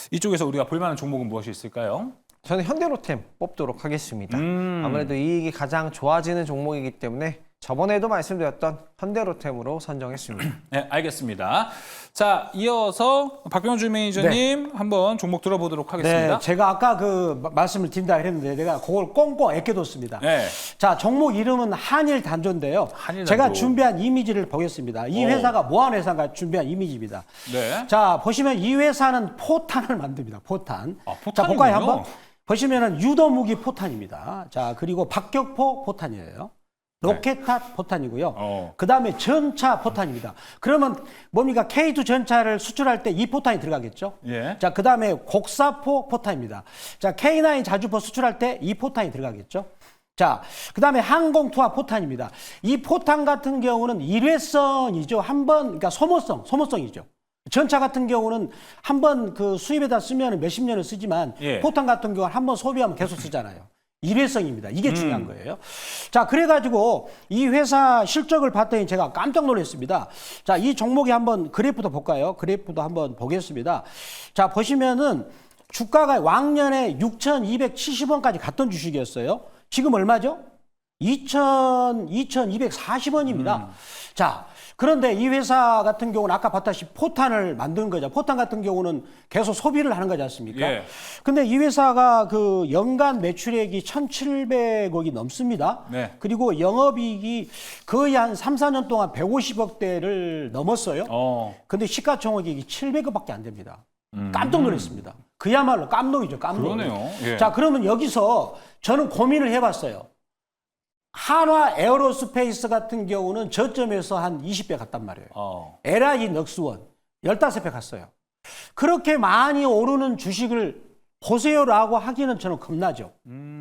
A: 이쪽에서 우리가 볼만한 종목은 무엇이 있을까요?
D: 저는 현대로템 뽑도록 하겠습니다. 아무래도 이익이 가장 좋아지는 종목이기 때문에 저번에도 말씀드렸던 현대로템으로 선정했습니다.
A: 네, 알겠습니다. 자, 이어서 박병준 매니저님 한번 종목 들어보도록 하겠습니다.
B: 네, 제가 아까 그 말씀을 드린다 그랬는데 내가 그걸 꽁꽁 애껴뒀습니다.
A: 네.
B: 자, 종목 이름은 한일단조인데요.
A: 한일단조.
B: 제가 준비한 이미지를 보겠습니다. 이 회사가 뭐하는 회사인가 준비한 이미지입니다.
A: 네.
B: 자, 보시면 이 회사는 포탄을 만듭니다. 포탄.
A: 아, 포탄이군요.
B: 자, 볼까요 한번? 보시면은 유도무기 포탄입니다. 자, 그리고 박격포 포탄이에요. 로켓탑 포탄이고요. 그 다음에 전차 포탄입니다. 그러면 뭡니까? K2 전차를 수출할 때 이 포탄이 들어가겠죠?
A: 예.
B: 자, 그 다음에 곡사포 포탄입니다. 자, K9 자주포 수출할 때 이 포탄이 들어가겠죠? 자, 그 다음에 항공투하 포탄입니다. 이 포탄 같은 경우는 일회성이죠. 그러니까 소모성이죠. 전차 같은 경우는 한 번 그 수입에다 쓰면 몇십 년을 쓰지만
A: 예.
B: 포탄 같은 경우는 한 번 소비하면 계속 쓰잖아요. 일회성입니다. 이게 중요한 거예요. 자, 그래가지고 이 회사 실적을 봤더니 제가 깜짝 놀랐습니다. 자, 이 종목이 한번 그래프도 볼까요? 그래프도 한번 보겠습니다. 자, 보시면은 주가가 왕년에 6,270원까지 갔던 주식이었어요. 지금 얼마죠? 2,240원입니다. 자, 그런데 이 회사 같은 경우는 아까 봤다시피 포탄을 만드는 거죠. 포탄 같은 경우는 계속 소비를 하는 거지 않습니까?
A: 예.
B: 근데 이 회사가 그 연간 매출액이 1,700억이 넘습니다.
A: 네.
B: 그리고 영업이익이 거의 한 3, 4년 동안 150억대를 넘었어요. 근데 시가총액이 700억밖에 안 됩니다. 깜짝 놀랐습니다. 그야말로 깜놀이죠, 깜놀.
A: 그러네요. 예.
B: 자, 그러면 여기서 저는 고민을 해봤어요. 한화 에어로스페이스 같은 경우는 저점에서 한 20배 갔단 말이에요. LIG 넥스원 15배 갔어요. 그렇게 많이 오르는 주식을 보세요라고 하기는 저는 겁나죠.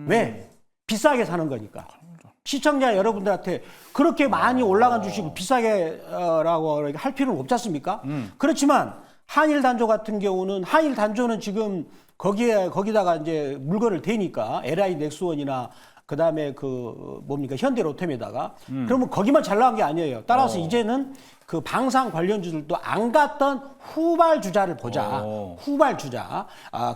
B: 왜? 비싸게 사는 거니까. 시청자 여러분들한테 그렇게 많이 올라간 주식을 비싸게라고 할 필요는 없지 않습니까? 그렇지만 한일단조 같은 경우는 한일단조는 지금 거기다가 이제 물건을 대니까 LIG 넥스원이나 그다음에 그 뭡니까 현대로템에다가 그러면 거기만 잘 나간 게 아니에요. 따라서 이제는 그 방산 관련주들도 안 갔던 후발주자를 보자. 후발주자.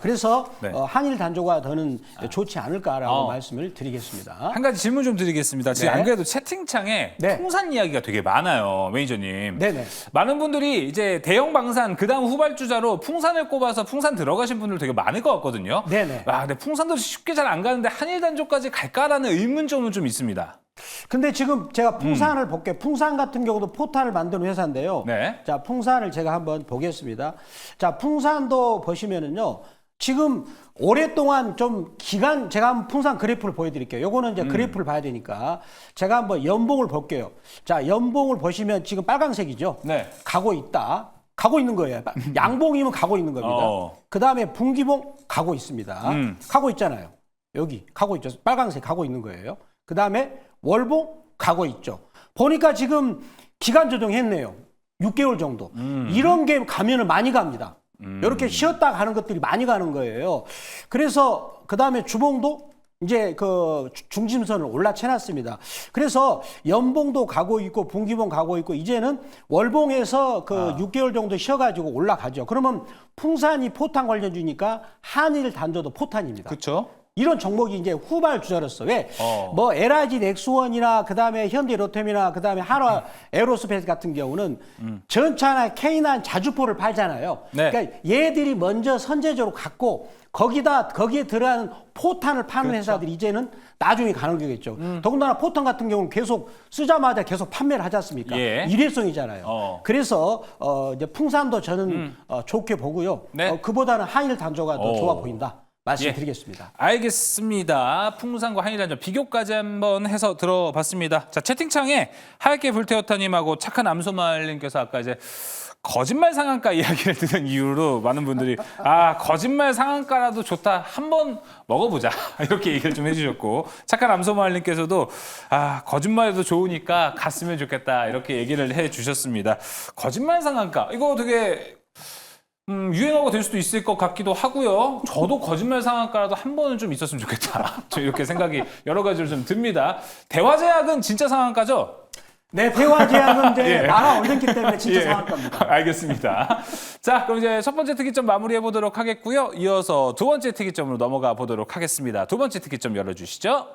B: 그래서
A: 네.
B: 한일 단조가 더는 좋지 않을까라고 말씀을 드리겠습니다.
A: 한 가지 질문 좀 드리겠습니다. 지금
B: 네.
A: 안 그래도 채팅창에
B: 네.
A: 풍산 이야기가 되게 많아요, 매니저님.
B: 네네.
A: 많은 분들이 이제 대형 방산 그다음 후발주자로 풍산을 꼽아서 풍산 들어가신 분들 되게 많을 것 같거든요.
B: 네네.
A: 근데 풍산도 쉽게 잘 안 가는데 한일 단조까지 갈까라는 의문점은 좀 있습니다.
B: 근데 지금 제가 풍산을 볼게요. 풍산 같은 경우도 포탄을 만드는 회사인데요.
A: 네.
B: 자, 풍산을 제가 한번 보겠습니다. 자, 풍산도 보시면은요. 지금 오랫동안 좀 기간 제가 한번 풍산 그래프를 보여드릴게요. 요거는 이제 그래프를 봐야 되니까 제가 한번 연봉을 볼게요. 자, 연봉을 보시면 지금 빨간색이죠.
A: 네.
B: 가고 있다. 가고 있는 거예요. 양봉이면 가고 있는 겁니다. 그 다음에 분기봉 가고 있습니다. 가고 있잖아요. 여기 가고 있죠. 빨간색 가고 있는 거예요. 그 다음에 월봉 가고 있죠. 보니까 지금 기간 조정했네요. 6개월 정도. 이런 게 가면은 많이 갑니다. 이렇게 쉬었다 가는 것들이 많이 가는 거예요. 그래서 그 다음에 주봉도 이제 그 중심선을 올라채놨습니다. 그래서 연봉도 가고 있고 분기봉 가고 있고 이제는 월봉에서 그 6개월 정도 쉬어가지고 올라가죠. 그러면 풍산이 포탄 관련주니까 한일 단조도 포탄입니다.
A: 그렇죠.
B: 이런 종목이 이제 후발 주자로서 왜 뭐 LIG 넥스원이나 그다음에 현대로템이나 그다음에 한화 에어로스페이스 같은 경우는 전차나 K나 자주포를 팔잖아요.
A: 네.
B: 그러니까 얘들이 먼저 선제적으로 갖고 거기에 들어가는 포탄을 파는 회사들이 이제는 나중에 가는 거겠죠. 더군다나 포탄 같은 경우는 계속 쓰자마자 계속 판매를 하지 않습니까?
A: 예.
B: 일회성이잖아요. 그래서 이제 풍산도 저는 좋게 보고요.
A: 네.
B: 그보다는 한일 단조가 더 좋아 보인다. 말씀드리겠습니다.
A: 알겠습니다. 풍산과 한일단전 비교까지 한번 해서 들어봤습니다. 자, 채팅창에 하얗게 불태웠다님하고 착한 암소말님께서 아까 이제 거짓말 상한가 이야기를 듣는 이유로 많은 분들이 거짓말 상한가라도 좋다. 한번 먹어보자. 이렇게 얘기를 좀 해주셨고 착한 암소마을님께서도 거짓말도 좋으니까 갔으면 좋겠다. 이렇게 얘기를 해주셨습니다. 거짓말 상한가 이거 되게 유행어가 될 수도 있을 것 같기도 하고요. 저도 거짓말 상한가라도 한 번은 좀 있었으면 좋겠다. 저 이렇게 생각이 여러 가지로 좀 듭니다. 대화제약은 진짜 상한가죠?
B: 네, 대화제약은 이제 나라 올렸기 때문에 진짜 상한가입니다.
A: 알겠습니다. 자, 그럼 이제 첫 번째 특이점 마무리해 보도록 하겠고요. 이어서 두 번째 특이점으로 넘어가 보도록 하겠습니다. 두 번째 특이점 열어주시죠.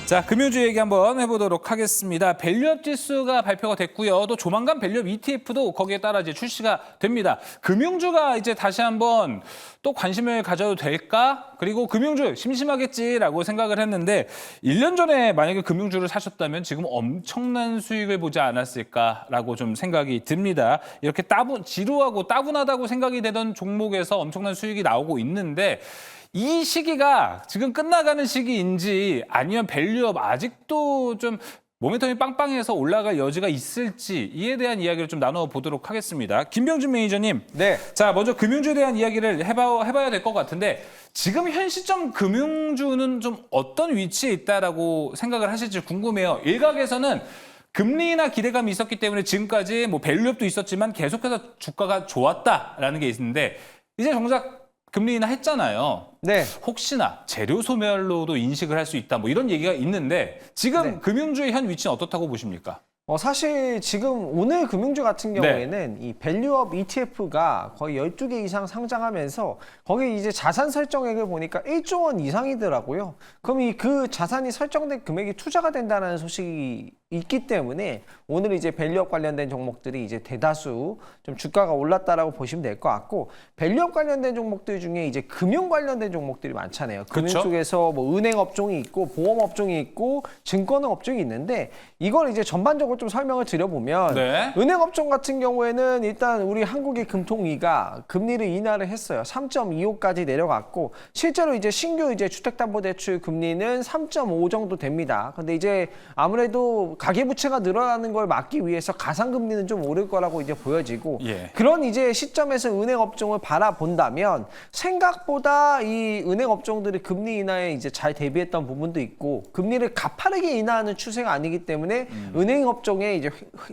A: 자, 금융주 얘기 한번 해보도록 하겠습니다. 밸류업 지수가 발표가 됐고요. 또 조만간 밸류업 ETF도 거기에 따라 이제 출시가 됩니다. 금융주가 이제 다시 한번 또 관심을 가져도 될까? 그리고 금융주 심심하겠지라고 생각을 했는데 1년 전에 만약에 금융주를 사셨다면 지금 엄청난 수익을 보지 않았을까라고 좀 생각이 듭니다. 이렇게 지루하고 따분하다고 생각이 되던 종목에서 엄청난 수익이 나오고 있는데 이 시기가 지금 끝나가는 시기인지 아니면 밸류업 아직도 좀 모멘텀이 빵빵해서 올라갈 여지가 있을지 이에 대한 이야기를 좀 나눠보도록 하겠습니다. 김병준 매니저님.
D: 네.
A: 자, 먼저 금융주에 대한 이야기를 해봐야 될 것 같은데 지금 현 시점 금융주는 좀 어떤 위치에 있다라고 생각을 하실지 궁금해요. 일각에서는 금리나 기대감이 있었기 때문에 지금까지 뭐 밸류업도 있었지만 계속해서 주가가 좋았다라는 게 있는데 이제 정작 금리 인하 했잖아요.
D: 네.
A: 혹시나 재료 소멸로도 인식을 할 수 있다. 뭐 이런 얘기가 있는데 지금
D: 네.
A: 금융주의 현 위치는 어떻다고 보십니까?
D: 사실 지금 오늘 금융주 같은
A: 네.
D: 경우에는 이 밸류업 ETF가 거의 12개 이상 상장하면서 거기 이제 자산 설정액을 보니까 1조 원 이상이더라고요. 그럼 그 자산이 설정된 금액이 투자가 된다는 소식이 있기 때문에 오늘 이제 밸류업 관련된 종목들이 이제 대다수 좀 주가가 올랐다라고 보시면 될 것 같고 밸류업 관련된 종목들 중에 이제 금융 관련된 종목들이 많잖아요. 금융
A: 그쵸?
D: 쪽에서 뭐 은행 업종이 있고 보험 업종이 있고 증권 업종이 있는데 이걸 이제 전반적으로 좀 설명을 드려보면
A: 네.
D: 은행 업종 같은 경우에는 일단 우리 한국의 금통위가 금리를 인하를 했어요. 3.25까지 내려갔고 실제로 이제 신규 이제 주택담보대출 금리는 3.5 정도 됩니다. 근데 이제 아무래도 가계부채가 늘어나는 걸 막기 위해서 가상금리는 좀 오를 거라고 이제 보여지고
A: 예.
D: 그런 이제 시점에서 은행 업종을 바라본다면 생각보다 이 은행 업종들이 금리 인하에 이제 잘 대비했던 부분도 있고 금리를 가파르게 인하하는 추세가 아니기 때문에 은행 업종의 이제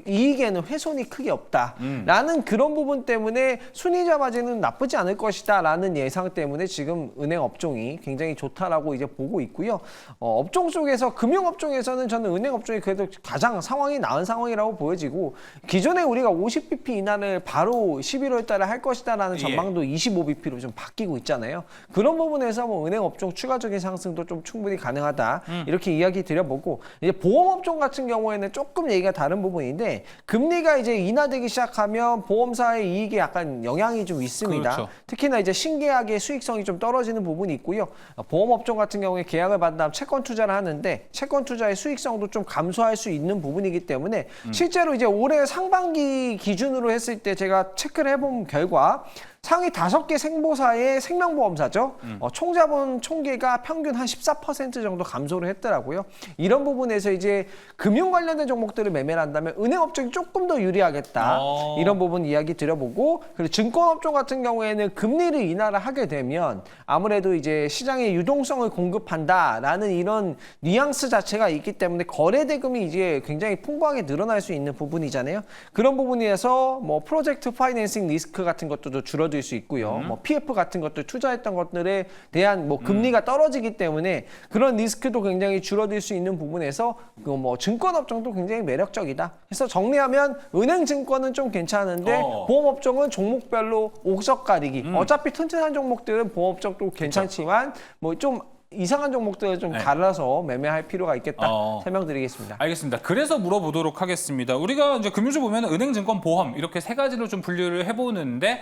D: 이익에는 훼손이 크게 없다라는 그런 부분 때문에 순이자 마진은 나쁘지 않을 것이다라는 예상 때문에 지금 은행 업종이 굉장히 좋다라고 이제 보고 있고요. 업종 쪽에서 금융업종에서는 저는 은행 업종이 그래도 가장 상황이 나은 상황이라고 보여지고 기존에 우리가 50bp 인하를 바로 11월 달에 할 것이다라는 전망도 25bp로 좀 바뀌고 있잖아요. 그런 부분에서 뭐 은행 업종 추가적인 상승도 좀 충분히 가능하다. 이렇게 이야기 드려보고 이제 보험업종 같은 경우에는 조금 얘기가 다른 부분인데 금리가 이제 인하되기 시작하면 보험사의 이익에 약간 영향이 좀 있습니다.
A: 그렇죠.
D: 특히나 이제 신계약의 수익성이 좀 떨어지는 부분이 있고요. 보험업종 같은 경우에 계약을 받은 다음 채권 투자를 하는데 채권 투자의 수익성도 좀 감소할 수 있는 부분이기 때문에 실제로 이제 올해 상반기 기준으로 했을 때 제가 체크를 해본 결과 상위 5개 생보사의 생명보험사죠. 총자본 총계가 평균 한 14% 정도 감소를 했더라고요. 이런 부분에서 이제 금융 관련된 종목들을 매매를 한다면 은행업종이 조금 더 유리하겠다. 이런 부분 이야기 드려보고 그리고 증권업종 같은 경우에는 금리를 인하를 하게 되면 아무래도 이제 시장에 유동성을 공급한다라는 이런 뉘앙스 자체가 있기 때문에 거래 대금이 이제 굉장히 풍부하게 늘어날 수 있는 부분이잖아요. 그런 부분에서 뭐 프로젝트 파이낸싱 리스크 같은 것도 줄어들 수 있고요. 뭐 PF 같은 것들 투자했던 것들에 대한 뭐 금리가 떨어지기 때문에 그런 리스크도 굉장히 줄어들 수 있는 부분에서 그 뭐 증권업종도 굉장히 매력적이다. 그래서 정리하면 은행 증권은 좀 괜찮은데 보험업종은 종목별로 옥석 가리기. 어차피 튼튼한 종목들은 보험업종도 괜찮지만 뭐 좀 이상한 종목들을 좀 갈라서 매매할 필요가 있겠다 설명드리겠습니다.
A: 알겠습니다. 그래서 물어보도록 하겠습니다. 우리가 이제 금융주 보면 은행, 증권, 보험 이렇게 세 가지로 좀 분류를 해보는데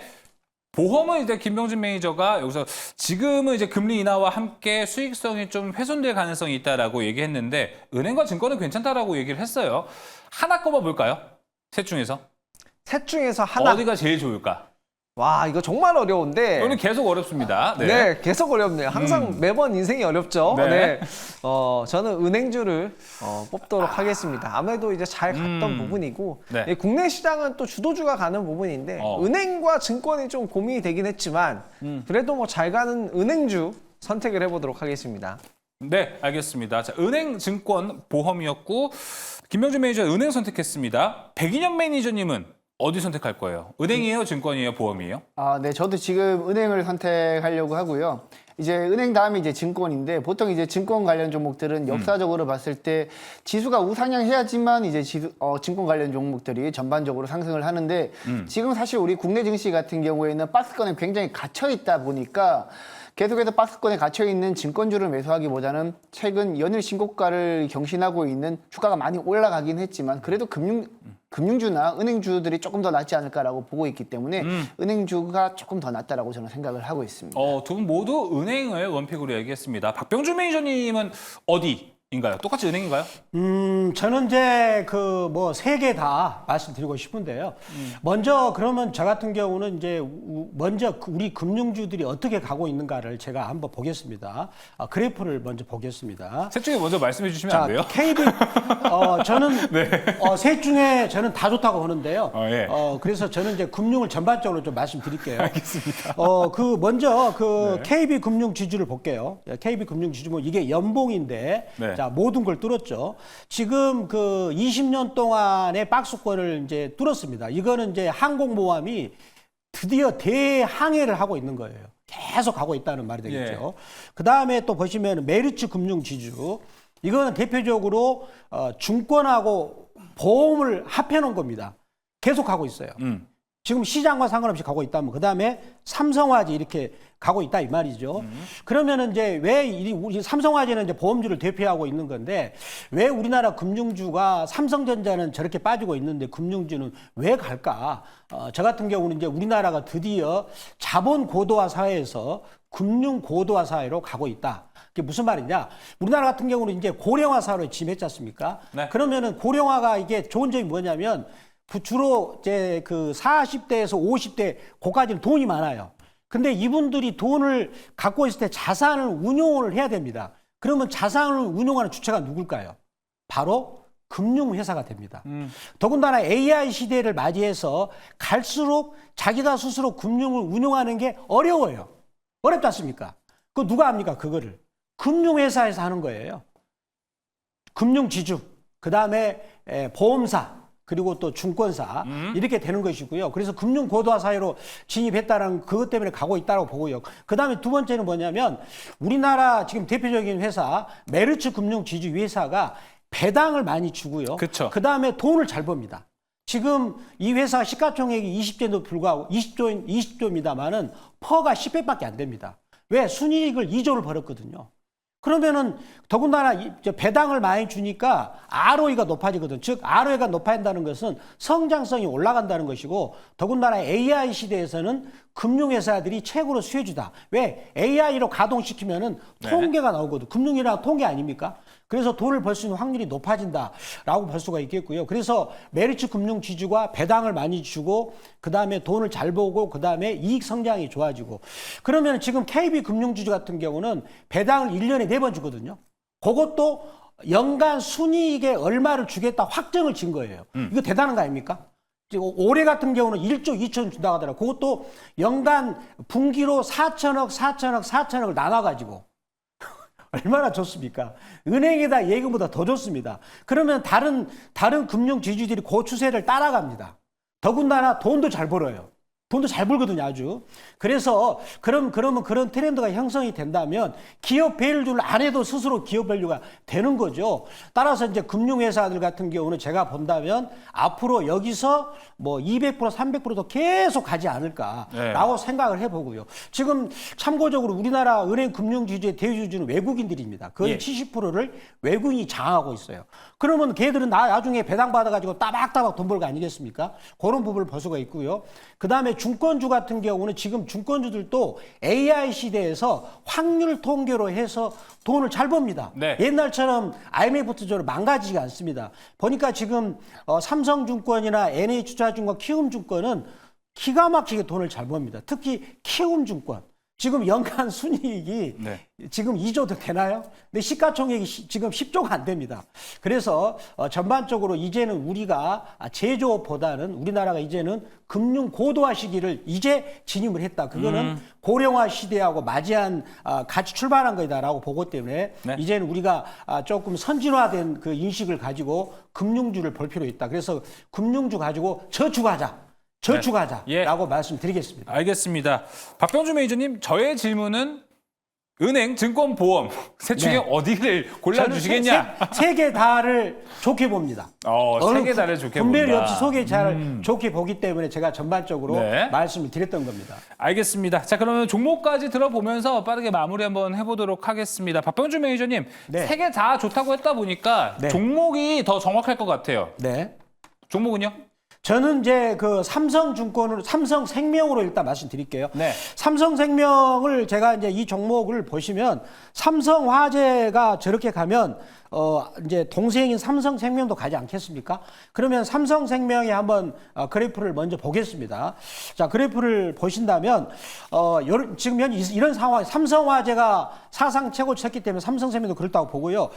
A: 보험은 이제 김병진 매니저가 여기서 지금은 이제 금리 인하와 함께 수익성이 좀 훼손될 가능성이 있다라고 얘기했는데 은행과 증권은 괜찮다라고 얘기를 했어요. 하나 꼽아볼까요? 셋 중에서
D: 셋 중에서 하나.
A: 어디가 제일 좋을까?
D: 와 이거 정말 어려운데.
A: 오늘 계속 어렵습니다.
D: 네, 계속 어렵네요. 항상 매번 인생이 어렵죠.
A: 네.
D: 네. 저는 은행주를 뽑도록 하겠습니다. 아무래도 이제 잘 갔던 부분이고
A: 네.
D: 예, 국내 시장은 또 주도주가 가는 부분인데 은행과 증권이 좀 고민이 되긴 했지만 그래도 뭐 잘 가는 은행주 선택을 해보도록 하겠습니다.
A: 네, 알겠습니다. 자, 은행, 증권, 보험이었고 김병준 매니저 은행 선택했습니다. 백인현 매니저님은 어디 선택할 거예요? 은행이에요, 증권이에요, 보험이에요?
C: 네, 저도 지금 은행을 선택하려고 하고요. 이제 은행 다음에 이제 증권인데 보통 이제 증권 관련 종목들은 역사적으로 봤을 때 지수가 우상향해야지만 이제 증권 관련 종목들이 전반적으로 상승을 하는데 지금 사실 우리 국내 증시 같은 경우에는 박스권에 굉장히 갇혀 있다 보니까 계속해서 박스권에 갇혀 있는 증권주를 매수하기보다는 최근 연일 신고가를 경신하고 있는 주가가 많이 올라가긴 했지만 그래도 금융주나 은행주들이 조금 더 낫지 않을까라고 보고 있기 때문에 은행주가 조금 더 낫다라고 저는 생각을 하고 있습니다.
A: 두 분 모두 은행을 원픽으로 얘기했습니다. 박병준 매니저님은 어디인가요? 똑같이 은행인가요?
B: 저는 이제 그 뭐 세 개 다 말씀드리고 싶은데요. 먼저 그러면 저 같은 경우는 이제 먼저 우리 금융주들이 어떻게 가고 있는가를 제가 한번 보겠습니다. 그래프를 먼저 보겠습니다.
A: 셋 중에 먼저 말씀해 주시면 안 돼요?
B: KB 저는 셋 중에 저는 다 좋다고 보는데요.
A: 예.
B: 그래서 저는 이제 금융을 전반적으로 좀 말씀드릴게요.
A: 알겠습니다.
B: 먼저 KB 금융 지주를 볼게요. KB 금융 지주 뭐 이게 연봉인데
A: 네.
B: 자, 모든 걸 뚫었죠. 지금 그 20년 동안의 박스권을 이제 뚫었습니다. 이거는 이제 항공모함이 드디어 대항해를 하고 있는 거예요. 계속 가고 있다는 말이 되겠죠. 그 다음에 또 보시면 메리츠 금융지주. 이거는 대표적으로 증권하고 보험을 합해 놓은 겁니다. 계속 가고 있어요. 지금 시장과 상관없이 가고 있다면 그 다음에 삼성화재 이렇게 가고 있다 이 말이죠. 그러면은 이제 왜 우리 삼성화재는 이제 보험주를 대표하고 있는 건데 왜 우리나라 금융주가 삼성전자는 저렇게 빠지고 있는데 금융주는 왜 갈까? 저 같은 경우는 이제 우리나라가 드디어 자본 고도화 사회에서 금융 고도화 사회로 가고 있다. 그게 무슨 말이냐? 우리나라 같은 경우는 이제 고령화 사회로 진입했지 않습니까?
A: 네.
B: 그러면은 고령화가 이게 좋은 점이 뭐냐면 주로 이제 그 40대에서 50대 고까지는 돈이 많아요. 근데 이분들이 돈을 갖고 있을 때 자산을 운용을 해야 됩니다. 그러면 자산을 운용하는 주체가 누굴까요? 바로 금융회사가 됩니다. 더군다나 AI 시대를 맞이해서 갈수록 자기가 스스로 금융을 운영하는 게 어려워요. 어렵지 않습니까? 그 누가 합니까? 그거를. 금융회사에서 하는 거예요. 금융지주, 그 다음에 보험사, 그리고 또 증권사 이렇게 되는 것이고요. 그래서 금융고도화 사회로 진입했다는 그것 때문에 가고 있다고 보고요. 그 다음에 두 번째는 뭐냐면 우리나라 지금 대표적인 회사 메르츠 금융지주 회사가 배당을 많이 주고요.
A: 그쵸.
B: 그 다음에 돈을 잘 법니다. 지금 이 회사 시가총액이 20조에도 불구하고 20조입니다만은 퍼가 10배밖에 안 됩니다. 왜? 순이익을 2조를 벌었거든요. 그러면은 더군다나 배당을 많이 주니까 ROE가 높아지거든. 즉 ROE가 높아진다는 것은 성장성이 올라간다는 것이고 더군다나 AI 시대에서는 금융회사들이 최고로 수혜주다. 왜? AI로 가동시키면은 통계가 나오거든. 금융이란 통계 아닙니까? 그래서 돈을 벌 수 있는 확률이 높아진다라고 볼 수가 있겠고요. 그래서 메리츠 금융지주가 배당을 많이 주고 그다음에 돈을 잘 벌고 그다음에 이익 성장이 좋아지고 그러면 지금 KB금융지주 같은 경우는 배당을 1년에 4번 주거든요. 그것도 연간 순이익에 얼마를 주겠다 확정을 진 거예요. 이거 대단한 거 아닙니까? 올해 같은 경우는 1조 2천 준다고 하더라고요. 그것도 연간 분기로 4천억을 나눠가지고 얼마나 좋습니까? 은행에다 예금보다 더 좋습니다. 그러면 다른 금융지주들이 그 추세를 따라갑니다. 더군다나 돈도 잘 벌어요. 돈도 잘 벌거든요, 아주. 그래서 그러면 그런 트렌드가 형성이 된다면 기업 밸류를 안 해도 스스로 기업 밸류가 되는 거죠. 따라서 이제 금융회사들 같은 경우는 제가 본다면 앞으로 여기서 뭐 200%, 300%도 계속 가지 않을까라고 생각을 해보고요. 지금 참고적으로 우리나라 은행 금융지주의 대주주는 외국인들입니다. 거의 70%를 외국인이 장악하고 있어요. 그러면 걔들은 나중에 배당 받아가지고 따박따박 돈 벌 거 아니겠습니까? 그런 부분을 볼 수가 있고요. 그 다음에 증권주 같은 경우는 지금 증권주들도 AI 시대에서 확률 통계로 해서 돈을 잘 법니다.
A: 네.
B: 옛날처럼 IMF처럼 망가지지가 않습니다. 보니까 지금 삼성증권이나 NH투자증권, 키움증권은 기가 막히게 돈을 잘 법니다. 특히 키움증권. 지금 연간 순이익이 지금 2조도 되나요? 근데 시가총액이 지금 10조가 안 됩니다. 그래서 전반적으로 이제는 우리가 제조업보다는 우리나라가 이제는 금융 고도화 시기를 이제 진입을 했다. 그거는 고령화 시대하고 맞이한 같이 출발한 거다라고 보고 때문에 이제는 우리가 조금 선진화된 그 인식을 가지고 금융주를 볼 필요 있다. 그래서 금융주 가지고 저축하자라고 말씀드리겠습니다.
A: 알겠습니다. 박병주 매니저님, 저의 질문은 은행, 증권, 보험 셋 중에 어디를 골라주시겠냐?
B: 세 개 다를 좋게 봅니다.
A: 세 개 다를 좋게 본다.
B: 분별이 없이 소개 잘 좋게 보기 때문에 제가 전반적으로 말씀을 드렸던 겁니다.
A: 알겠습니다. 자, 그러면 종목까지 들어보면서 빠르게 마무리 한번 해보도록 하겠습니다. 박병주 매니저님, 세 개 다 좋다고 했다 보니까 종목이 더 정확할 것 같아요.
B: 네.
A: 종목은요?
B: 저는 이제 그 삼성생명으로 일단 말씀드릴게요.
A: 네.
B: 삼성생명을 제가 이제 이 종목을 보시면 삼성화재가 저렇게 가면 이제 동생인 삼성생명도 가지 않겠습니까? 그러면 삼성생명에 한번 그래프를 먼저 보겠습니다. 자, 그래프를 보신다면 지금 현재 이런 상황, 삼성화재가 사상 최고 쳤기 때문에 삼성생명도 그렇다고 보고요.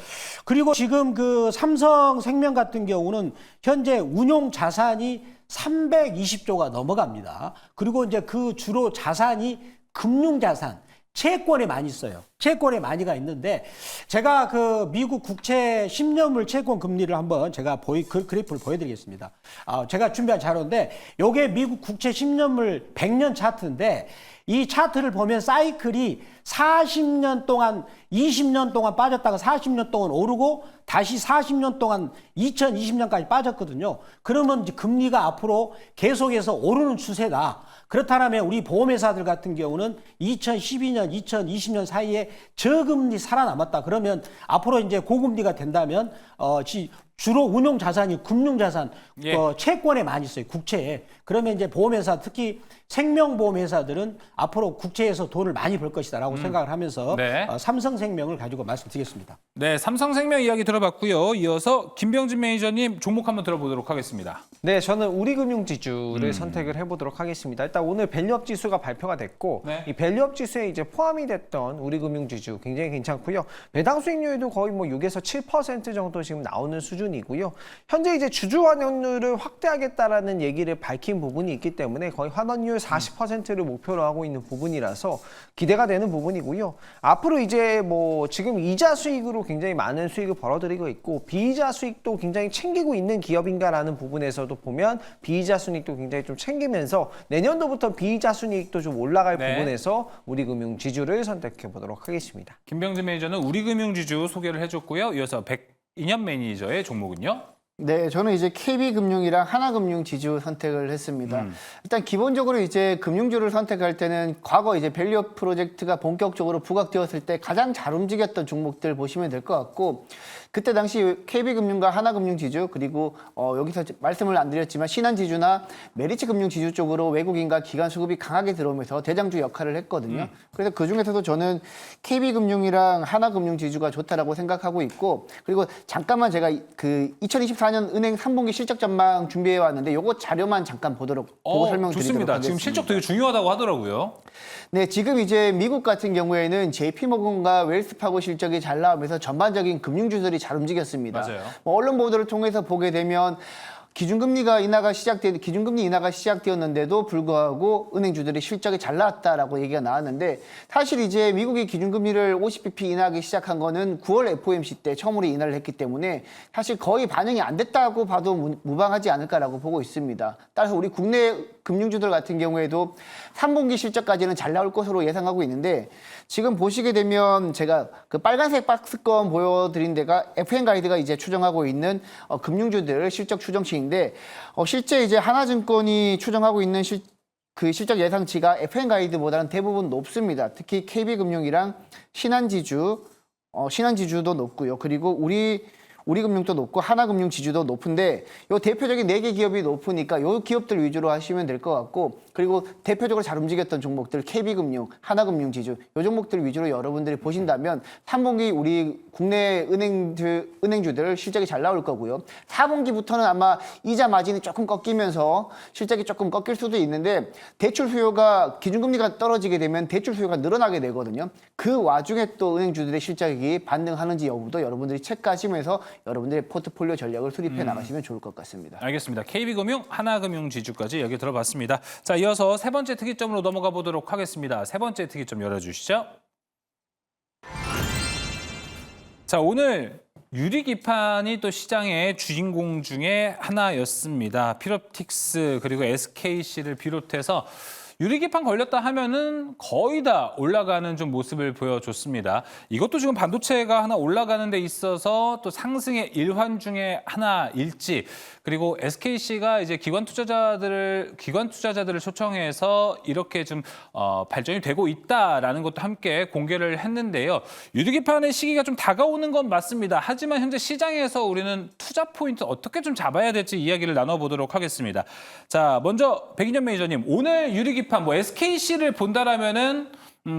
B: 그리고 지금 그 삼성생명 같은 경우는 현재 운용 자산이 320조가 넘어갑니다. 그리고 이제 그 주로 자산이 금융자산, 채권에 많이 있어요. 채권에 많이가 있는데 제가 그 미국 국채 10년물 채권 금리를 한번 제가 그래프를 보여드리겠습니다. 제가 준비한 자료인데 이게 미국 국채 10년물 100년 차트인데 이 차트를 보면 사이클이 40년 동안 20년 동안 빠졌다가 40년 동안 오르고 다시 40년 동안 2020년까지 빠졌거든요. 그러면 이제 금리가 앞으로 계속해서 오르는 추세다. 그렇다면 우리 보험회사들 같은 경우는 2012년, 2020년 사이에 저금리 살아남았다. 그러면 앞으로 이제 고금리가 된다면 주로 운용 자산이 금융 자산, 채권에 많이 있어요. 국채에. 그러면 이제 보험회사, 특히 생명보험회사들은 앞으로 국채에서 돈을 많이 벌 것이다라고 생각을 하면서 삼성생명을 가지고 말씀드리겠습니다.
A: 네, 삼성생명 이야기 들어봤고요. 이어서 김병진 매니저님 종목 한번 들어보도록 하겠습니다.
D: 네, 저는 우리금융지주를 선택을 해보도록 하겠습니다. 일단 오늘 밸류업 지수가 발표가 됐고 이 밸류업 지수에 이제 포함이 됐던 우리금융지주 굉장히 괜찮고요. 배당 수익률도 거의 뭐 6에서 7% 정도 지금 나오는 수준. 수준이고요. 현재 이제 주주 환원율을 확대하겠다라는 얘기를 밝힌 부분이 있기 때문에 거의 환원율 40%를 목표로 하고 있는 부분이라서 기대가 되는 부분이고요. 앞으로 이제 뭐 지금 이자 수익으로 굉장히 많은 수익을 벌어들이고 있고 비이자 수익도 굉장히 챙기고 있는 기업인가라는 부분에서도 보면 비이자 순이익도 굉장히 좀 챙기면서 내년도부터 비이자 순이익도 좀 올라갈
A: 네.
D: 부분에서 우리금융지주를 선택해 보도록 하겠습니다.
A: 김병진 매니저는 우리금융지주 소개를 해줬고요. 이어서 백인현 매니저의 종목은요?
C: 네, 저는 이제 KB금융이랑 하나금융지주 선택을 했습니다. 일단 기본적으로 이제 금융주를 선택할 때는 과거 이제 밸류업 프로젝트가 본격적으로 부각되었을 때 가장 잘 움직였던 종목들 보시면 될 것 같고, 그때 당시 KB금융과 하나금융지주 그리고 여기서 말씀을 안 드렸지만 신한지주나 메리츠금융지주 쪽으로 외국인과 기관 수급이 강하게 들어오면서 대장주 역할을 했거든요. 그래서 그 중에서도 저는 KB금융이랑 하나금융지주가 좋다라고 생각하고 있고, 그리고 잠깐만 제가 그 2024년 은행 3분기 실적 전망 준비해 왔는데 요거 자료만 잠깐 보고 설명드리도록
A: 좋습니다.
C: 하겠습니다.
A: 지금 실적 되게 중요하다고 하더라고요.
C: 네, 지금 이제 미국 같은 경우에는 JP모건과 웰스파고 실적이 잘 나오면서 전반적인 금융주들이 잘 움직였습니다.
A: 맞아요.
C: 뭐 언론 보도를 통해서 보게 되면 기준금리 인하가 시작되었는데도 불구하고 은행주들이 실적이 잘 나왔다라고 얘기가 나왔는데, 사실 이제 미국이 기준금리를 50bp 인하하기 시작한 거는 9월 FOMC 때 처음으로 인하를 했기 때문에 사실 거의 반영이 안 됐다고 봐도 무방하지 않을까라고 보고 있습니다. 따라서 우리 국내 금융주들 같은 경우에도 3분기 실적까지는 잘 나올 것으로 예상하고 있는데, 지금 보시게 되면 제가 그 빨간색 박스권 보여드린 데가 FN가이드가 이제 추정하고 있는 금융주들 실적 추정치인데, 실제 이제 하나증권이 추정하고 있는 그 실적 예상치가 FN가이드보다는 대부분 높습니다. 특히 KB금융이랑 신한지주도 높고요. 그리고 우리금융도 높고 하나금융지주도 높은데, 요 대표적인 4개 기업이 높으니까 요 기업들 위주로 하시면 될 것 같고, 그리고 대표적으로 잘 움직였던 종목들 KB금융, 하나금융지주 요 종목들 위주로 여러분들이 보신다면 3분기 우리 국내 은행주들 실적이 잘 나올 거고요. 4분기부터는 아마 이자 마진이 조금 꺾이면서 실적이 조금 꺾일 수도 있는데, 대출 수요가 기준금리가 떨어지게 되면 대출 수요가 늘어나게 되거든요. 그 와중에 또 은행주들의 실적이 반등하는지 여부도 여러분들이 체크하시면서 여러분들의 포트폴리오 전략을 수립해 나가시면 좋을 것 같습니다.
A: 알겠습니다. KB금융, 하나금융지주까지 여기 들어봤습니다. 자, 이어서 세 번째 특이점으로 넘어가 보도록 하겠습니다. 세 번째 특이점 열어주시죠. 자, 오늘 유리기판이 또 시장의 주인공 중에 하나였습니다. 피롭틱스 그리고 SKC를 비롯해서 유리기판 걸렸다 하면은 거의 다 올라가는 좀 모습을 보여줬습니다. 이것도 지금 반도체가 하나 올라가는 데 있어서 또 상승의 일환 중에 하나일지, 그리고 SKC가 이제 기관 투자자들을 초청해서 이렇게 좀 발전이 되고 있다라는 것도 함께 공개를 했는데요. 유리기판의 시기가 좀 다가오는 건 맞습니다. 하지만 현재 시장에서 우리는 투자 포인트 어떻게 좀 잡아야 될지 이야기를 나눠보도록 하겠습니다. 자, 먼저 백인현 매니저님, 오늘 유리기판 뭐 SKC를 본다라면은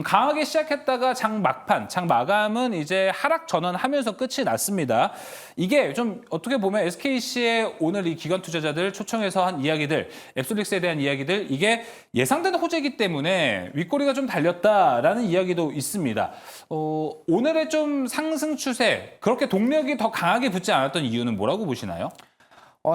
A: 강하게 시작했다가 장 마감은 이제 하락 전환하면서 끝이 났습니다. 이게 좀 어떻게 보면 SKC의 오늘 이 기관 투자자들 초청해서 한 이야기들, 앱솔릭스에 대한 이야기들, 이게 예상되는 호재이기 때문에 윗꼬리가 좀 달렸다라는 이야기도 있습니다. 오늘의 좀 상승 추세, 그렇게 동력이 더 강하게 붙지 않았던 이유는 뭐라고 보시나요?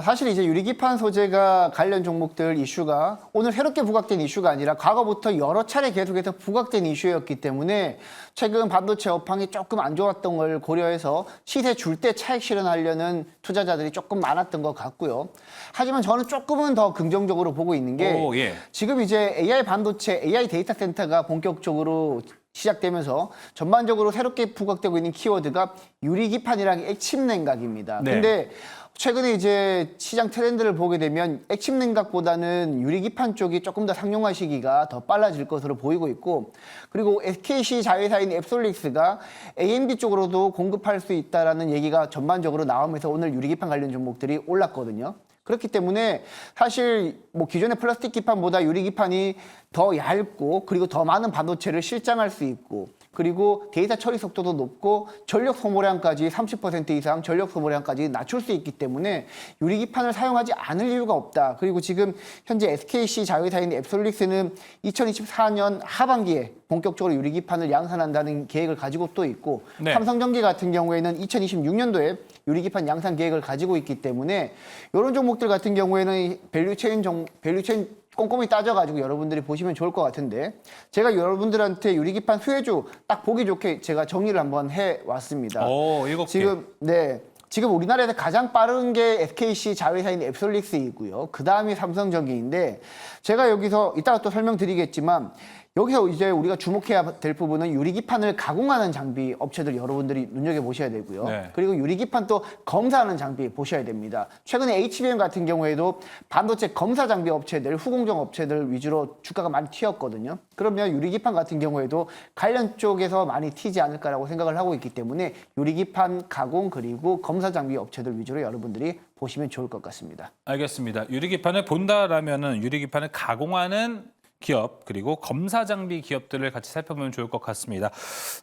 C: 사실 이제 유리기판 소재가 관련 종목들 이슈가 오늘 새롭게 부각된 이슈가 아니라 과거부터 여러 차례 계속해서 부각된 이슈였기 때문에 최근 반도체 업황이 조금 안 좋았던 걸 고려해서 시세 줄 때 차익 실현하려는 투자자들이 조금 많았던 것 같고요. 하지만 저는 조금은 더 긍정적으로 보고 있는 게 지금 이제 AI 반도체, AI 데이터 센터가 본격적으로 시작되면서 전반적으로 새롭게 부각되고 있는 키워드가 유리기판이랑 액침 냉각입니다. 근데 최근에 이제 시장 트렌드를 보게 되면 액침 냉각보다는 유리기판 쪽이 조금 더 상용화 시기가 더 빨라질 것으로 보이고 있고, 그리고 SKC 자회사인 앱솔릭스가 AMD 쪽으로도 공급할 수 있다라는 얘기가 전반적으로 나오면서 오늘 유리기판 관련 종목들이 올랐거든요. 그렇기 때문에 사실 뭐 기존의 플라스틱 기판보다 유리기판이 더 얇고 그리고 더 많은 반도체를 실장할 수 있고, 그리고 데이터 처리 속도도 높고 전력 소모량까지 30% 이상 전력 소모량까지 낮출 수 있기 때문에 유리기판을 사용하지 않을 이유가 없다. 그리고 지금 현재 SKC 자회사인 앱솔릭스는 2024년 하반기에 본격적으로 유리기판을 양산한다는 계획을 가지고 또 있고
A: 네.
C: 삼성전기 같은 경우에는 2026년도에 유리기판 양산 계획을 가지고 있기 때문에 이런 종목들 같은 경우에는 밸류체인 꼼꼼히 따져가지고 여러분들이 보시면 좋을 것 같은데 제가 여러분들한테 유리기판 수혜주 딱 보기 좋게 제가 정리를 한번 해왔습니다.
A: 오, 7개.
C: 지금 우리나라에서 가장 빠른 게 SKC 자회사인 앱솔릭스이고요. 그 다음이 삼성전기인데 제가 여기서 이따가 또 설명드리겠지만 여기서 이제 우리가 주목해야 될 부분은 유리기판을 가공하는 장비 업체들 여러분들이 눈여겨보셔야 되고요.
A: 네.
C: 그리고 유리기판 또 검사하는 장비 보셔야 됩니다. 최근에 HBM 같은 경우에도 반도체 검사 장비 업체들, 후공정 업체들 위주로 주가가 많이 튀었거든요. 그러면 유리기판 같은 경우에도 관련 쪽에서 많이 튀지 않을까라고 생각을 하고 있기 때문에 유리기판 가공 그리고 검사 장비 업체들 위주로 여러분들이 보시면 좋을 것 같습니다.
A: 알겠습니다. 유리기판을 본다라면은 유리기판을 가공하는 기업 그리고 검사 장비 기업들을 같이 살펴보면 좋을 것 같습니다.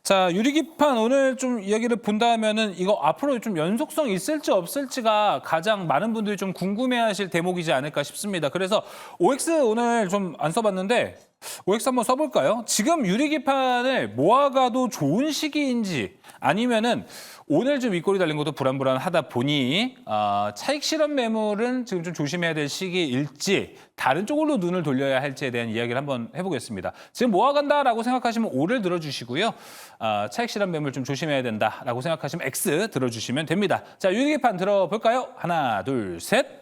A: 자, 유리기판 오늘 좀 이야기를 본다면은 이거 앞으로 좀 연속성 있을지 없을지가 가장 많은 분들이 좀 궁금해하실 대목이지 않을까 싶습니다. 그래서 OX 오늘 좀 안 써봤는데 OX 한번 써볼까요? 지금 유리기판을 모아가도 좋은 시기인지 아니면은 오늘 좀 윗골이 달린 것도 불안불안하다 보니 차익 실현 매물은 지금 좀 조심해야 될 시기일지 다른 쪽으로 눈을 돌려야 할지에 대한 이야기를 한번 해보겠습니다. 지금 모아간다라고 생각하시면 O를 들어주시고요. 차익 실현 매물 좀 조심해야 된다라고 생각하시면 X 들어주시면 됩니다. 자, 유리기판 들어볼까요? 하나, 둘, 셋.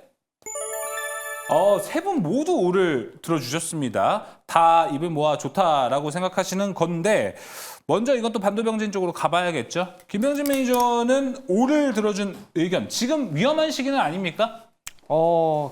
A: 세 분 모두 O를 들어주셨습니다. 다 입을 모아 좋다라고 생각하시는 건데 먼저 이것도 반도병진 쪽으로 가봐야겠죠. 김병진 매니저는 O를 들어준 의견. 지금 위험한 시기는 아닙니까?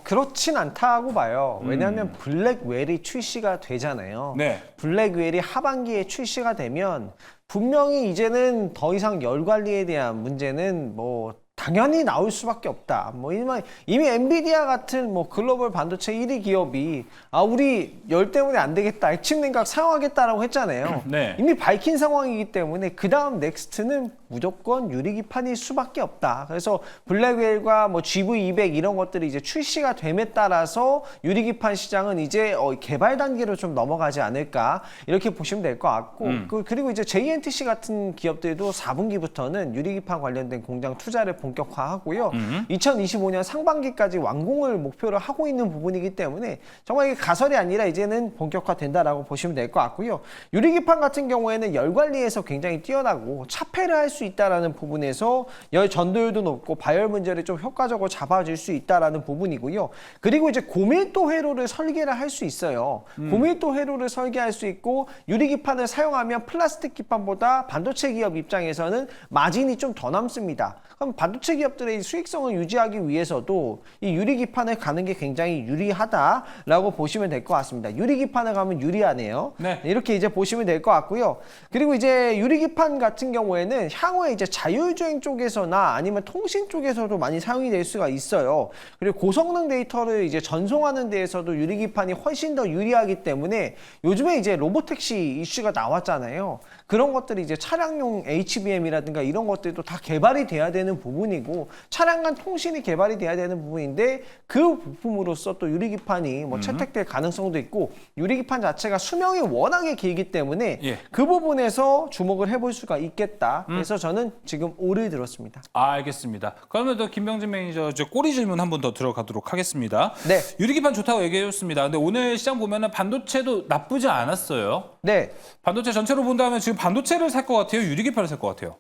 D: 그렇진 않다고 봐요. 왜냐하면 블랙웰이 출시가 되잖아요.
A: 네.
D: 블랙웰이 하반기에 출시가 되면 분명히 이제는 더 이상 열 관리에 대한 문제는 뭐 당연히 나올 수밖에 없다. 뭐 이미 엔비디아 같은 뭐 글로벌 반도체 1위 기업이 우리 열 때문에 안 되겠다. 액침 냉각 사용하겠다라고 했잖아요.
A: 네.
D: 이미 밝힌 상황이기 때문에 그 다음 넥스트는 무조건 유리기판일 수밖에 없다. 그래서 블랙웰과 뭐 GV200 이런 것들이 이제 출시가 됨에 따라서 유리기판 시장은 이제 개발 단계로 좀 넘어가지 않을까 이렇게 보시면 될 것 같고 그리고 이제 JNTC 같은 기업들도 4분기부터는 유리기판 관련된 공장 투자를 본격화하고요. 2025년 상반기까지 완공을 목표로 하고 있는 부분이기 때문에 정말 이게 가설이 아니라 이제는 본격화된다라고 보시면 될 것 같고요. 유리기판 같은 경우에는 열 관리에서 굉장히 뛰어나고 차폐를 할 수 있다라는 부분에서 열 전도율도 높고 발열 문제를 좀 효과적으로 잡아줄 수 있다라는 부분이고요. 그리고 이제 고밀도 회로를 설계를 할 수 있어요. 고밀도 회로를 설계할 수 있고 유리기판을 사용하면 플라스틱 기판보다 반도체 기업 입장에서는 마진이 좀 더 남습니다. 그럼 반도체 기업들의 수익성을 유지하기 위해서도 이 유리기판을 가는 게 굉장히 유리하다라고 보시면 될 것 같습니다. 유리기판을 가면 유리하네요.
A: 네.
D: 이렇게 이제 보시면 될 것 같고요. 그리고 이제 유리기판 같은 경우에는 향후에 이제 자율주행 쪽에서나 아니면 통신 쪽에서도 많이 사용이 될 수가 있어요. 그리고 고성능 데이터를 이제 전송하는 데에서도 유리기판이 훨씬 더 유리하기 때문에 요즘에 이제 로보택시 이슈가 나왔잖아요. 그런 것들이 이제 차량용 HBM이라든가 이런 것들도 다 개발이 돼야 되는 부분이고 차량 간 통신이 개발이 돼야 되는 부분인데 그 부품으로서 또 유리기판이 뭐 채택될 가능성도 있고 유리기판 자체가 수명이 워낙에 길기 때문에
A: 예.
D: 그 부분에서 주목을 해볼 수가 있겠다. 그래서 저는 지금 O를 들었습니다.
A: 알겠습니다. 그러면 또 김병진 매니저 꼬리 질문 한 번 더 들어가도록 하겠습니다.
D: 네.
A: 유리기판 좋다고 얘기해줬습니다. 근데 오늘 시장 보면은 반도체도 나쁘지 않았어요.
D: 네.
A: 반도체 전체로 본다면 지금 반도체를 살 것 같아요? 유리기판을 살 것 같아요?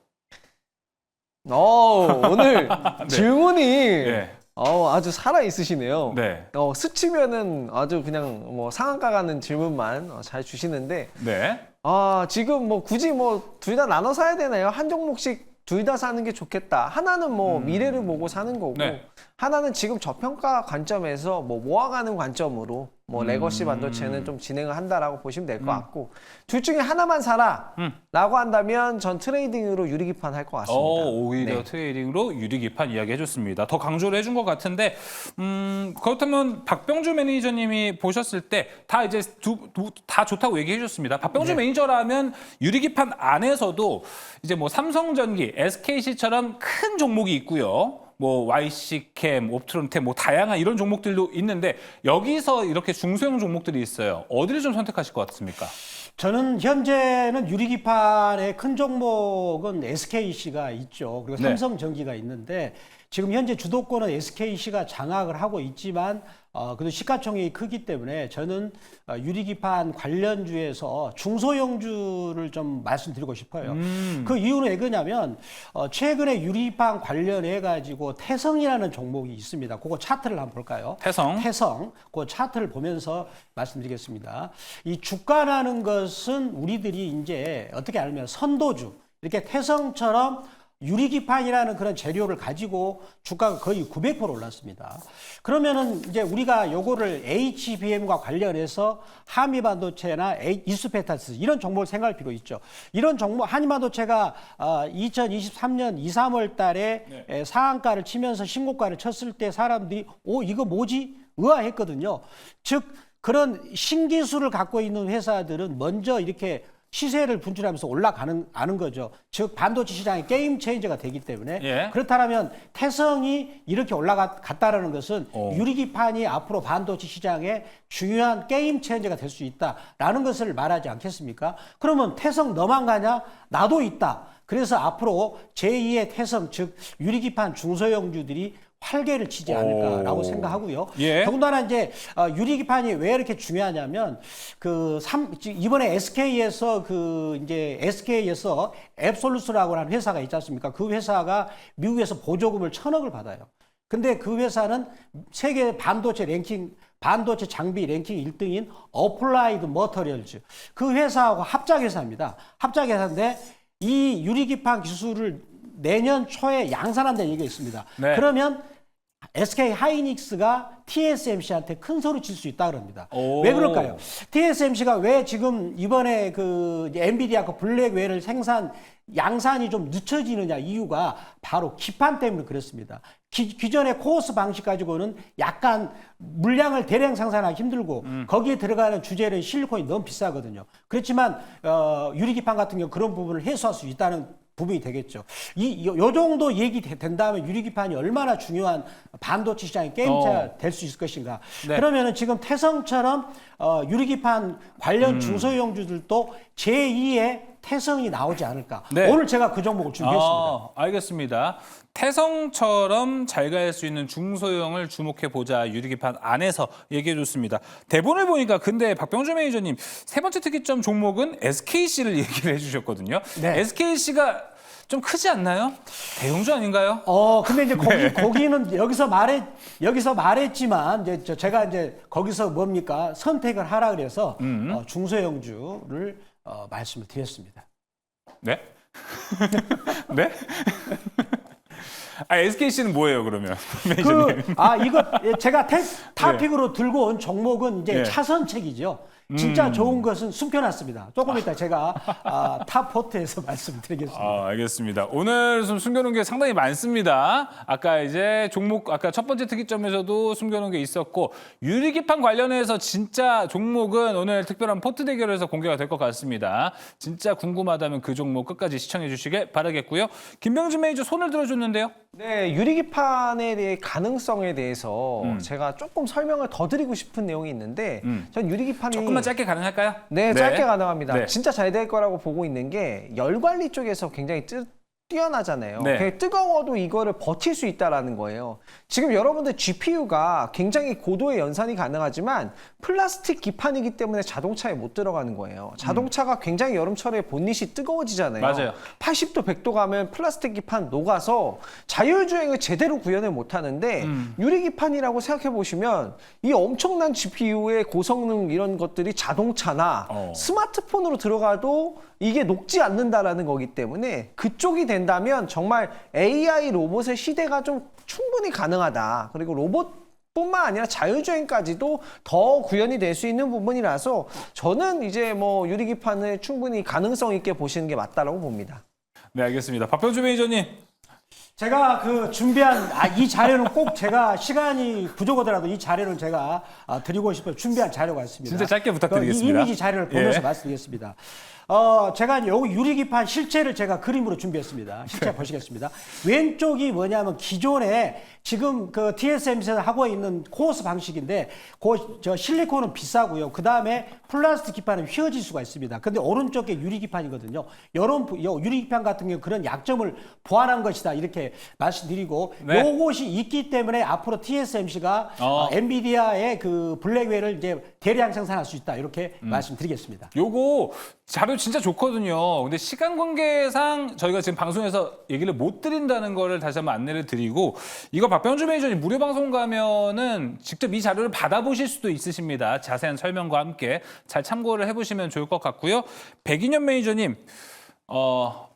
D: 오늘 질문이
A: 네.
D: 아주 살아 있으시네요.
A: 네.
D: 스치면은 아주 그냥 뭐 상한가 가는 질문만 잘 주시는데
A: 네.
D: 지금 뭐 굳이 뭐 둘 다 나눠 사야 되나요? 한 종목씩 둘 다 사는 게 좋겠다. 하나는 뭐 미래를 보고 사는 거고
A: 네.
D: 하나는 지금 저평가 관점에서 뭐 모아가는 관점으로 뭐 레거시 반도체는 좀 진행을 한다라고 보시면 될 것 같고 둘 중에 하나만 사라라고 한다면 전 트레이딩으로 유리기판 할 것 같습니다.
A: 오히려
D: 네.
A: 트레이딩으로 유리기판 이야기 해줬습니다. 더 강조를 해준 것 같은데 그렇다면 박병주 매니저님이 보셨을 때 다 이제 다 좋다고 얘기해 주셨습니다. 박병주 매니저라면 유리기판 안에서도 이제 뭐 삼성전기, SKC처럼 큰 종목이 있고요. 뭐 YC캠, 옵트론텍 뭐 다양한 이런 종목들도 있는데 여기서 이렇게 중소형 종목들이 있어요. 어디를 좀 선택하실 것 같습니까?
B: 저는 현재는 유리기판의 큰 종목은 SKC가 있죠. 그리고
A: 네.
B: 삼성전기가 있는데 지금 현재 주도권은 SKC가 장악을 하고 있지만 그래도 시가총액이 크기 때문에 저는 유리기판 관련주에서 중소형주를 좀 말씀드리고 싶어요. 그 이유는 왜 그러냐면 최근에 유리기판 관련해 가지고 태성이라는 종목이 있습니다. 그거 차트를 한번 볼까요? 태성. 그 차트를 보면서 말씀드리겠습니다. 이 주가라는 것은 우리들이 이제 어떻게 알면 선도주 이렇게 태성처럼 유리기판이라는 그런 재료를 가지고 주가가 거의 900% 올랐습니다. 그러면은 이제 우리가 요거를 HBM과 관련해서 한미반도체나 이수페타스 이런 종목을 생각할 필요 있죠. 이런 종목 한미반도체가 2023년 2, 3월 달에 상한가를 치면서 신고가를 쳤을 때 사람들이 이거 뭐지? 의아했거든요. 즉 그런 신기술을 갖고 있는 회사들은 먼저 이렇게 시세를 분출하면서 올라가는 거죠. 즉 반도체 시장의 게임 체인저가 되기 때문에 그렇다면 태성이 이렇게 올라갔다라는 것은 유리기판이 앞으로 반도체 시장의 중요한 게임 체인저가 될 수 있다라는 것을 말하지 않겠습니까? 그러면 태성 너만 가냐? 나도 있다. 그래서 앞으로 제2의 태성 즉 유리기판 중소형주들이 활개를 치지 않을까라고 생각하고요. 더군다나 이제 유리기판이 왜 이렇게 중요하냐면 이번에 SK에서 SK에서 앱솔루스라고 하는 회사가 있지 않습니까? 그 회사가 미국에서 보조금을 1,000억을 받아요. 근데 그 회사는 세계 반도체 장비 랭킹 1등인 어플라이드 머터리얼즈 그 회사하고 합작회사입니다. 합작회사인데 이 유리기판 기술을 내년 초에 양산한다는 얘기가 있습니다. 그러면 SK 하이닉스가 TSMC한테 큰 소리 칠 수 있다 그럽니다. 왜 그럴까요? TSMC가 왜 지금 이번에 엔비디아 블랙웰을 양산이 좀 늦춰지느냐 이유가 바로 기판 때문에 그렇습니다. 기존의 코어스 방식 가지고는 약간 물량을 대량 생산하기 힘들고 거기에 들어가는 주재료인 실리콘이 너무 비싸거든요. 그렇지만 유리기판 같은 경우 그런 부분을 해소할 수 있다는 부분이 되겠죠. 요 정도 얘기 된다면 유리기판이 얼마나 중요한 반도체 시장의 게임차가 될 수 있을 것인가. 그러면은 지금 태성처럼 유리기판 관련 중소형주들도 제2의 태성이 나오지 않을까. 오늘 제가 그 종목을 준비했습니다.
A: 알겠습니다. 태성처럼 잘 갈 수 있는 중소형을 주목해보자. 유리기판 안에서 얘기해줬습니다. 대본을 보니까 근데 박병주 매니저님 세 번째 특이점 종목은 SKC를 얘기를 해주셨거든요. SKC가 좀 크지 않나요? 대형주 아닌가요?
B: 근데 이제 거기는 여기서 말했지만 이제 제가 이제 거기서 뭡니까 선택을 하라 그래서 중소형주를 말씀을 드렸습니다.
A: 네? 네? SKC는 뭐예요, 그러면?
B: 이거 제가 타픽으로 들고 온 종목은 이제 차선책이죠. 진짜 좋은 것은 숨겨놨습니다. 조금 이따 제가 탑4에서 말씀드리겠습니다.
A: 알겠습니다. 오늘 좀 숨겨놓은 게 상당히 많습니다. 아까 이제 종목, 아까 첫 번째 특이점에서도 숨겨놓은 게 있었고, 유리기판 관련해서 진짜 종목은 오늘 특별한 포트 대결에서 공개가 될 것 같습니다. 진짜 궁금하다면 그 종목 끝까지 시청해 주시길 바라겠고요. 김병준 매니저 손을 들어줬는데요.
D: 네, 유리기판에 대해 가능성에 대해서 제가 조금 설명을 더 드리고 싶은 내용이 있는데 전 유리기판이
A: 조금만 짧게 가능할까요?
D: 네, 짧게 가능합니다. 진짜 잘 될 거라고 보고 있는 게 열 관리 쪽에서 굉장히 뛰어나잖아요. 그냥 뜨거워도 이거를 버틸 수 있다라는 거예요. 지금 여러분들 GPU가 굉장히 고도의 연산이 가능하지만 플라스틱 기판이기 때문에 자동차에 못 들어가는 거예요. 자동차가 굉장히 여름철에 본닛이 뜨거워지잖아요.
A: 맞아요.
D: 80도, 100도 가면 플라스틱 기판 녹아서 자율주행을 제대로 구현을 못 하는데 유리기판이라고 생각해 보시면 이 엄청난 GPU의 고성능 이런 것들이 자동차나 스마트폰으로 들어가도 이게 녹지 않는다라는 거기 때문에 그쪽이 된다면 정말 AI 로봇의 시대가 좀 충분히 가능하다. 그리고 로봇 뿐만 아니라 자율주행까지도 더 구현이 될 수 있는 부분이라서 저는 이제 뭐 유리기판을 충분히 가능성 있게 보시는 게 맞다라고 봅니다.
A: 네, 알겠습니다. 박병주 매니저님.
B: 제가 그 준비한 이 자료는 꼭 제가 시간이 부족하더라도 이 자료를 제가 드리고 싶어요. 준비한 자료가 있습니다.
A: 진짜 짧게
B: 이
A: 부탁드리겠습니다.
B: 이미지 자료를 보면서
A: 예.
B: 말씀드리겠습니다. 제가 여기 유리기판 실체를 제가 그림으로 준비했습니다. 실체 보시겠습니다. 왼쪽이 뭐냐면 기존에 지금 그 TSMC에서 하고 있는 코어스 방식인데 저 실리콘은 비싸고요. 그 다음에 플라스틱 기판은 휘어질 수가 있습니다. 근데 오른쪽에 유리기판이거든요. 이런 유리기판 같은 경우 그런 약점을 보완한 것이다 이렇게 말씀드리고
A: 네.
B: 요것이 있기 때문에 앞으로 TSMC가 엔비디아의 그 블랙웰을 이제 대량 생산할 수 있다 이렇게 말씀드리겠습니다.
A: 요거 자료 진짜 좋거든요. 근데 시간 관계상 저희가 지금 방송에서 얘기를 못 드린다는 거를 다시 한번 안내를 드리고 이거 박병주 매니저님 무료 방송 가면은 직접 이 자료를 받아보실 수도 있으십니다. 자세한 설명과 함께 잘 참고를 해보시면 좋을 것 같고요. 백인현 매니저님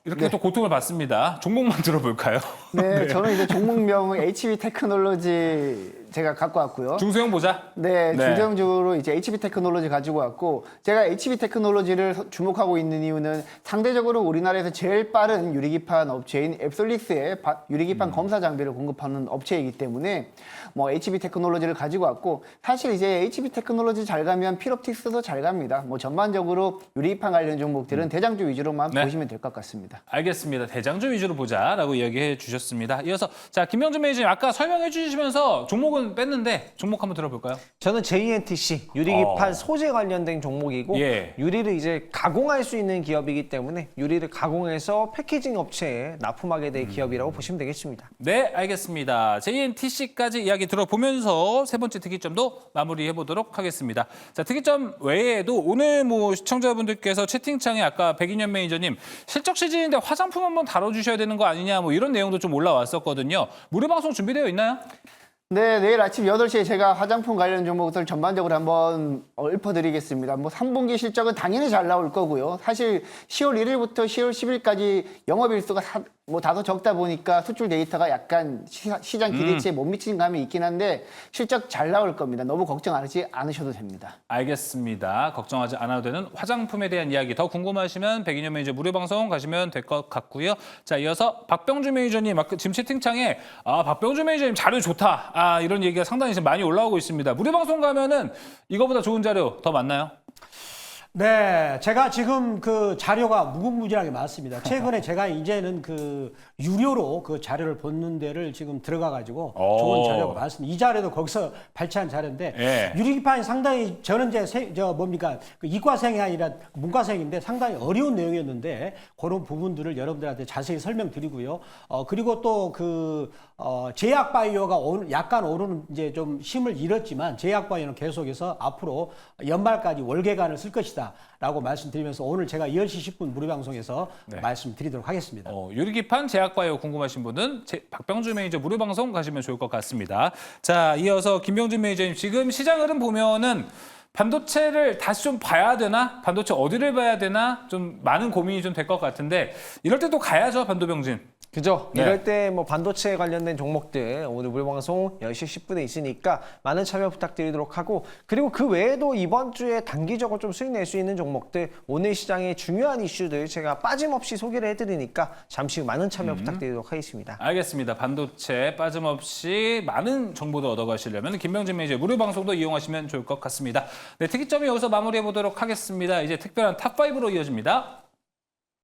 A: 이렇게 또 고통을 받습니다. 종목만 들어볼까요?
C: 네, 저는 이제 종목명은 HB 테크놀로지 제가 갖고 왔고요.
A: 중소형 보자.
C: 네,
A: 네.
C: 중점적으로 이제 HB 테크놀로지 가지고 왔고, 제가 HB 테크놀로지를 주목하고 있는 이유는 상대적으로 우리나라에서 제일 빠른 유리기판 업체인 앱솔릭스의 유리기판 검사 장비를 공급하는 업체이기 때문에 뭐 HB 테크놀로지를 가지고 왔고, 사실 이제 HB 테크놀로지 잘 가면 필옵틱스도 잘 갑니다. 뭐 전반적으로 유리기판 관련 종목들은 대장주 위주로만
A: 네.
C: 보시면 될 것 같습니다.
A: 알겠습니다. 대장주 위주로 보자라고 이야기해 주셨습니다. 이어서 자 김명준 매니저님 아까 설명해 주시면서 종목은 뺐는데 종목 한번 들어볼까요?
D: 저는 JNTC 유리기판 소재 관련된 종목이고
A: 예.
D: 유리를 이제 가공할 수 있는 기업이기 때문에 유리를 가공해서 패키징 업체에 납품하게 될 기업이라고 보시면 되겠습니다.
A: 네, 알겠습니다. JNTC까지 이야기 들어보면서 세 번째 특이점도 마무리해 보도록 하겠습니다. 자, 특이점 외에도 오늘 뭐 시청자분들께서 채팅창에 아까 백인현 매니저님 실적 시즌인데 화장품 한번 다뤄주셔야 되는 거 아니냐 뭐 이런 내용도 좀 올라왔었거든요. 무료 방송 준비되어 있나요?
C: 네, 내일 아침 8시에 제가 화장품 관련 종목들 전반적으로 한번 읊어드리겠습니다. 뭐 3분기 실적은 당연히 잘 나올 거고요. 사실 10월 1일부터 10월 10일까지 영업일수가 뭐 다소 적다 보니까 수출 데이터가 약간 시장 기대치에 못 미치는 감이 있긴 한데 실적 잘 나올 겁니다. 너무 걱정하지 않으셔도 됩니다.
A: 알겠습니다. 걱정하지 않아도 되는 화장품에 대한 이야기 더 궁금하시면 백인현 매니저 무료 방송 가시면 될 것 같고요. 자, 이어서 박병주 매니저님 아까 지금 채팅창에 박병주 매니저님 자료 좋다. 이런 얘기가 상당히 지금 많이 올라오고 있습니다. 무료 방송 가면은 이거보다 좋은 자료 더 많나요?
B: 네, 제가 지금 그 자료가 무궁무진하게 많습니다. 최근에 제가 이제는 그 유료로 그 자료를 보는 데를 지금 들어가가지고 좋은 자료가 많습니다. 이 자료도 거기서 발췌한 자료인데
A: 예.
B: 유리기판이 상당히 저는 이제 그 이과생이 아니라 문과생인데 상당히 어려운 내용이었는데 그런 부분들을 여러분들한테 자세히 설명드리고요. 그리고 또 그 제약바이오가 약간 오르는 이제 좀 힘을 잃었지만 제약바이오는 계속해서 앞으로 연말까지 월계관을 쓸 것이다. 라고 말씀드리면서 오늘 제가 10시 10분 무료 방송에서 말씀드리도록 하겠습니다.
A: 유리기판 제약바이오 궁금하신 분은 박병주 매니저 무료 방송 가시면 좋을 것 같습니다. 자, 이어서 김병준 매니저님 지금 시장 흐름 보면은 반도체를 다시 좀 봐야 되나? 반도체 어디를 봐야 되나? 좀 많은 고민이 좀 될 것 같은데 이럴 때도 가야죠, 반도병진.
D: 그죠?
A: 네.
D: 이럴 때 뭐 반도체 관련된 종목들 오늘 무료 방송 10시 10분에 있으니까 많은 참여 부탁드리도록 하고 그리고 그 외에도 이번 주에 단기적으로 좀 수익 낼 수 있는 종목들 오늘 시장의 중요한 이슈들 제가 빠짐없이 소개를 해드리니까 잠시 후 많은 참여 부탁드리도록 하겠습니다.
A: 알겠습니다. 반도체 빠짐없이 많은 정보도 얻어가시려면 김병진 매니저 무료 방송도 이용하시면 좋을 것 같습니다. 네, 특이점이 여기서 마무리해 보도록 하겠습니다. 이제 특별한 탑5로 이어집니다.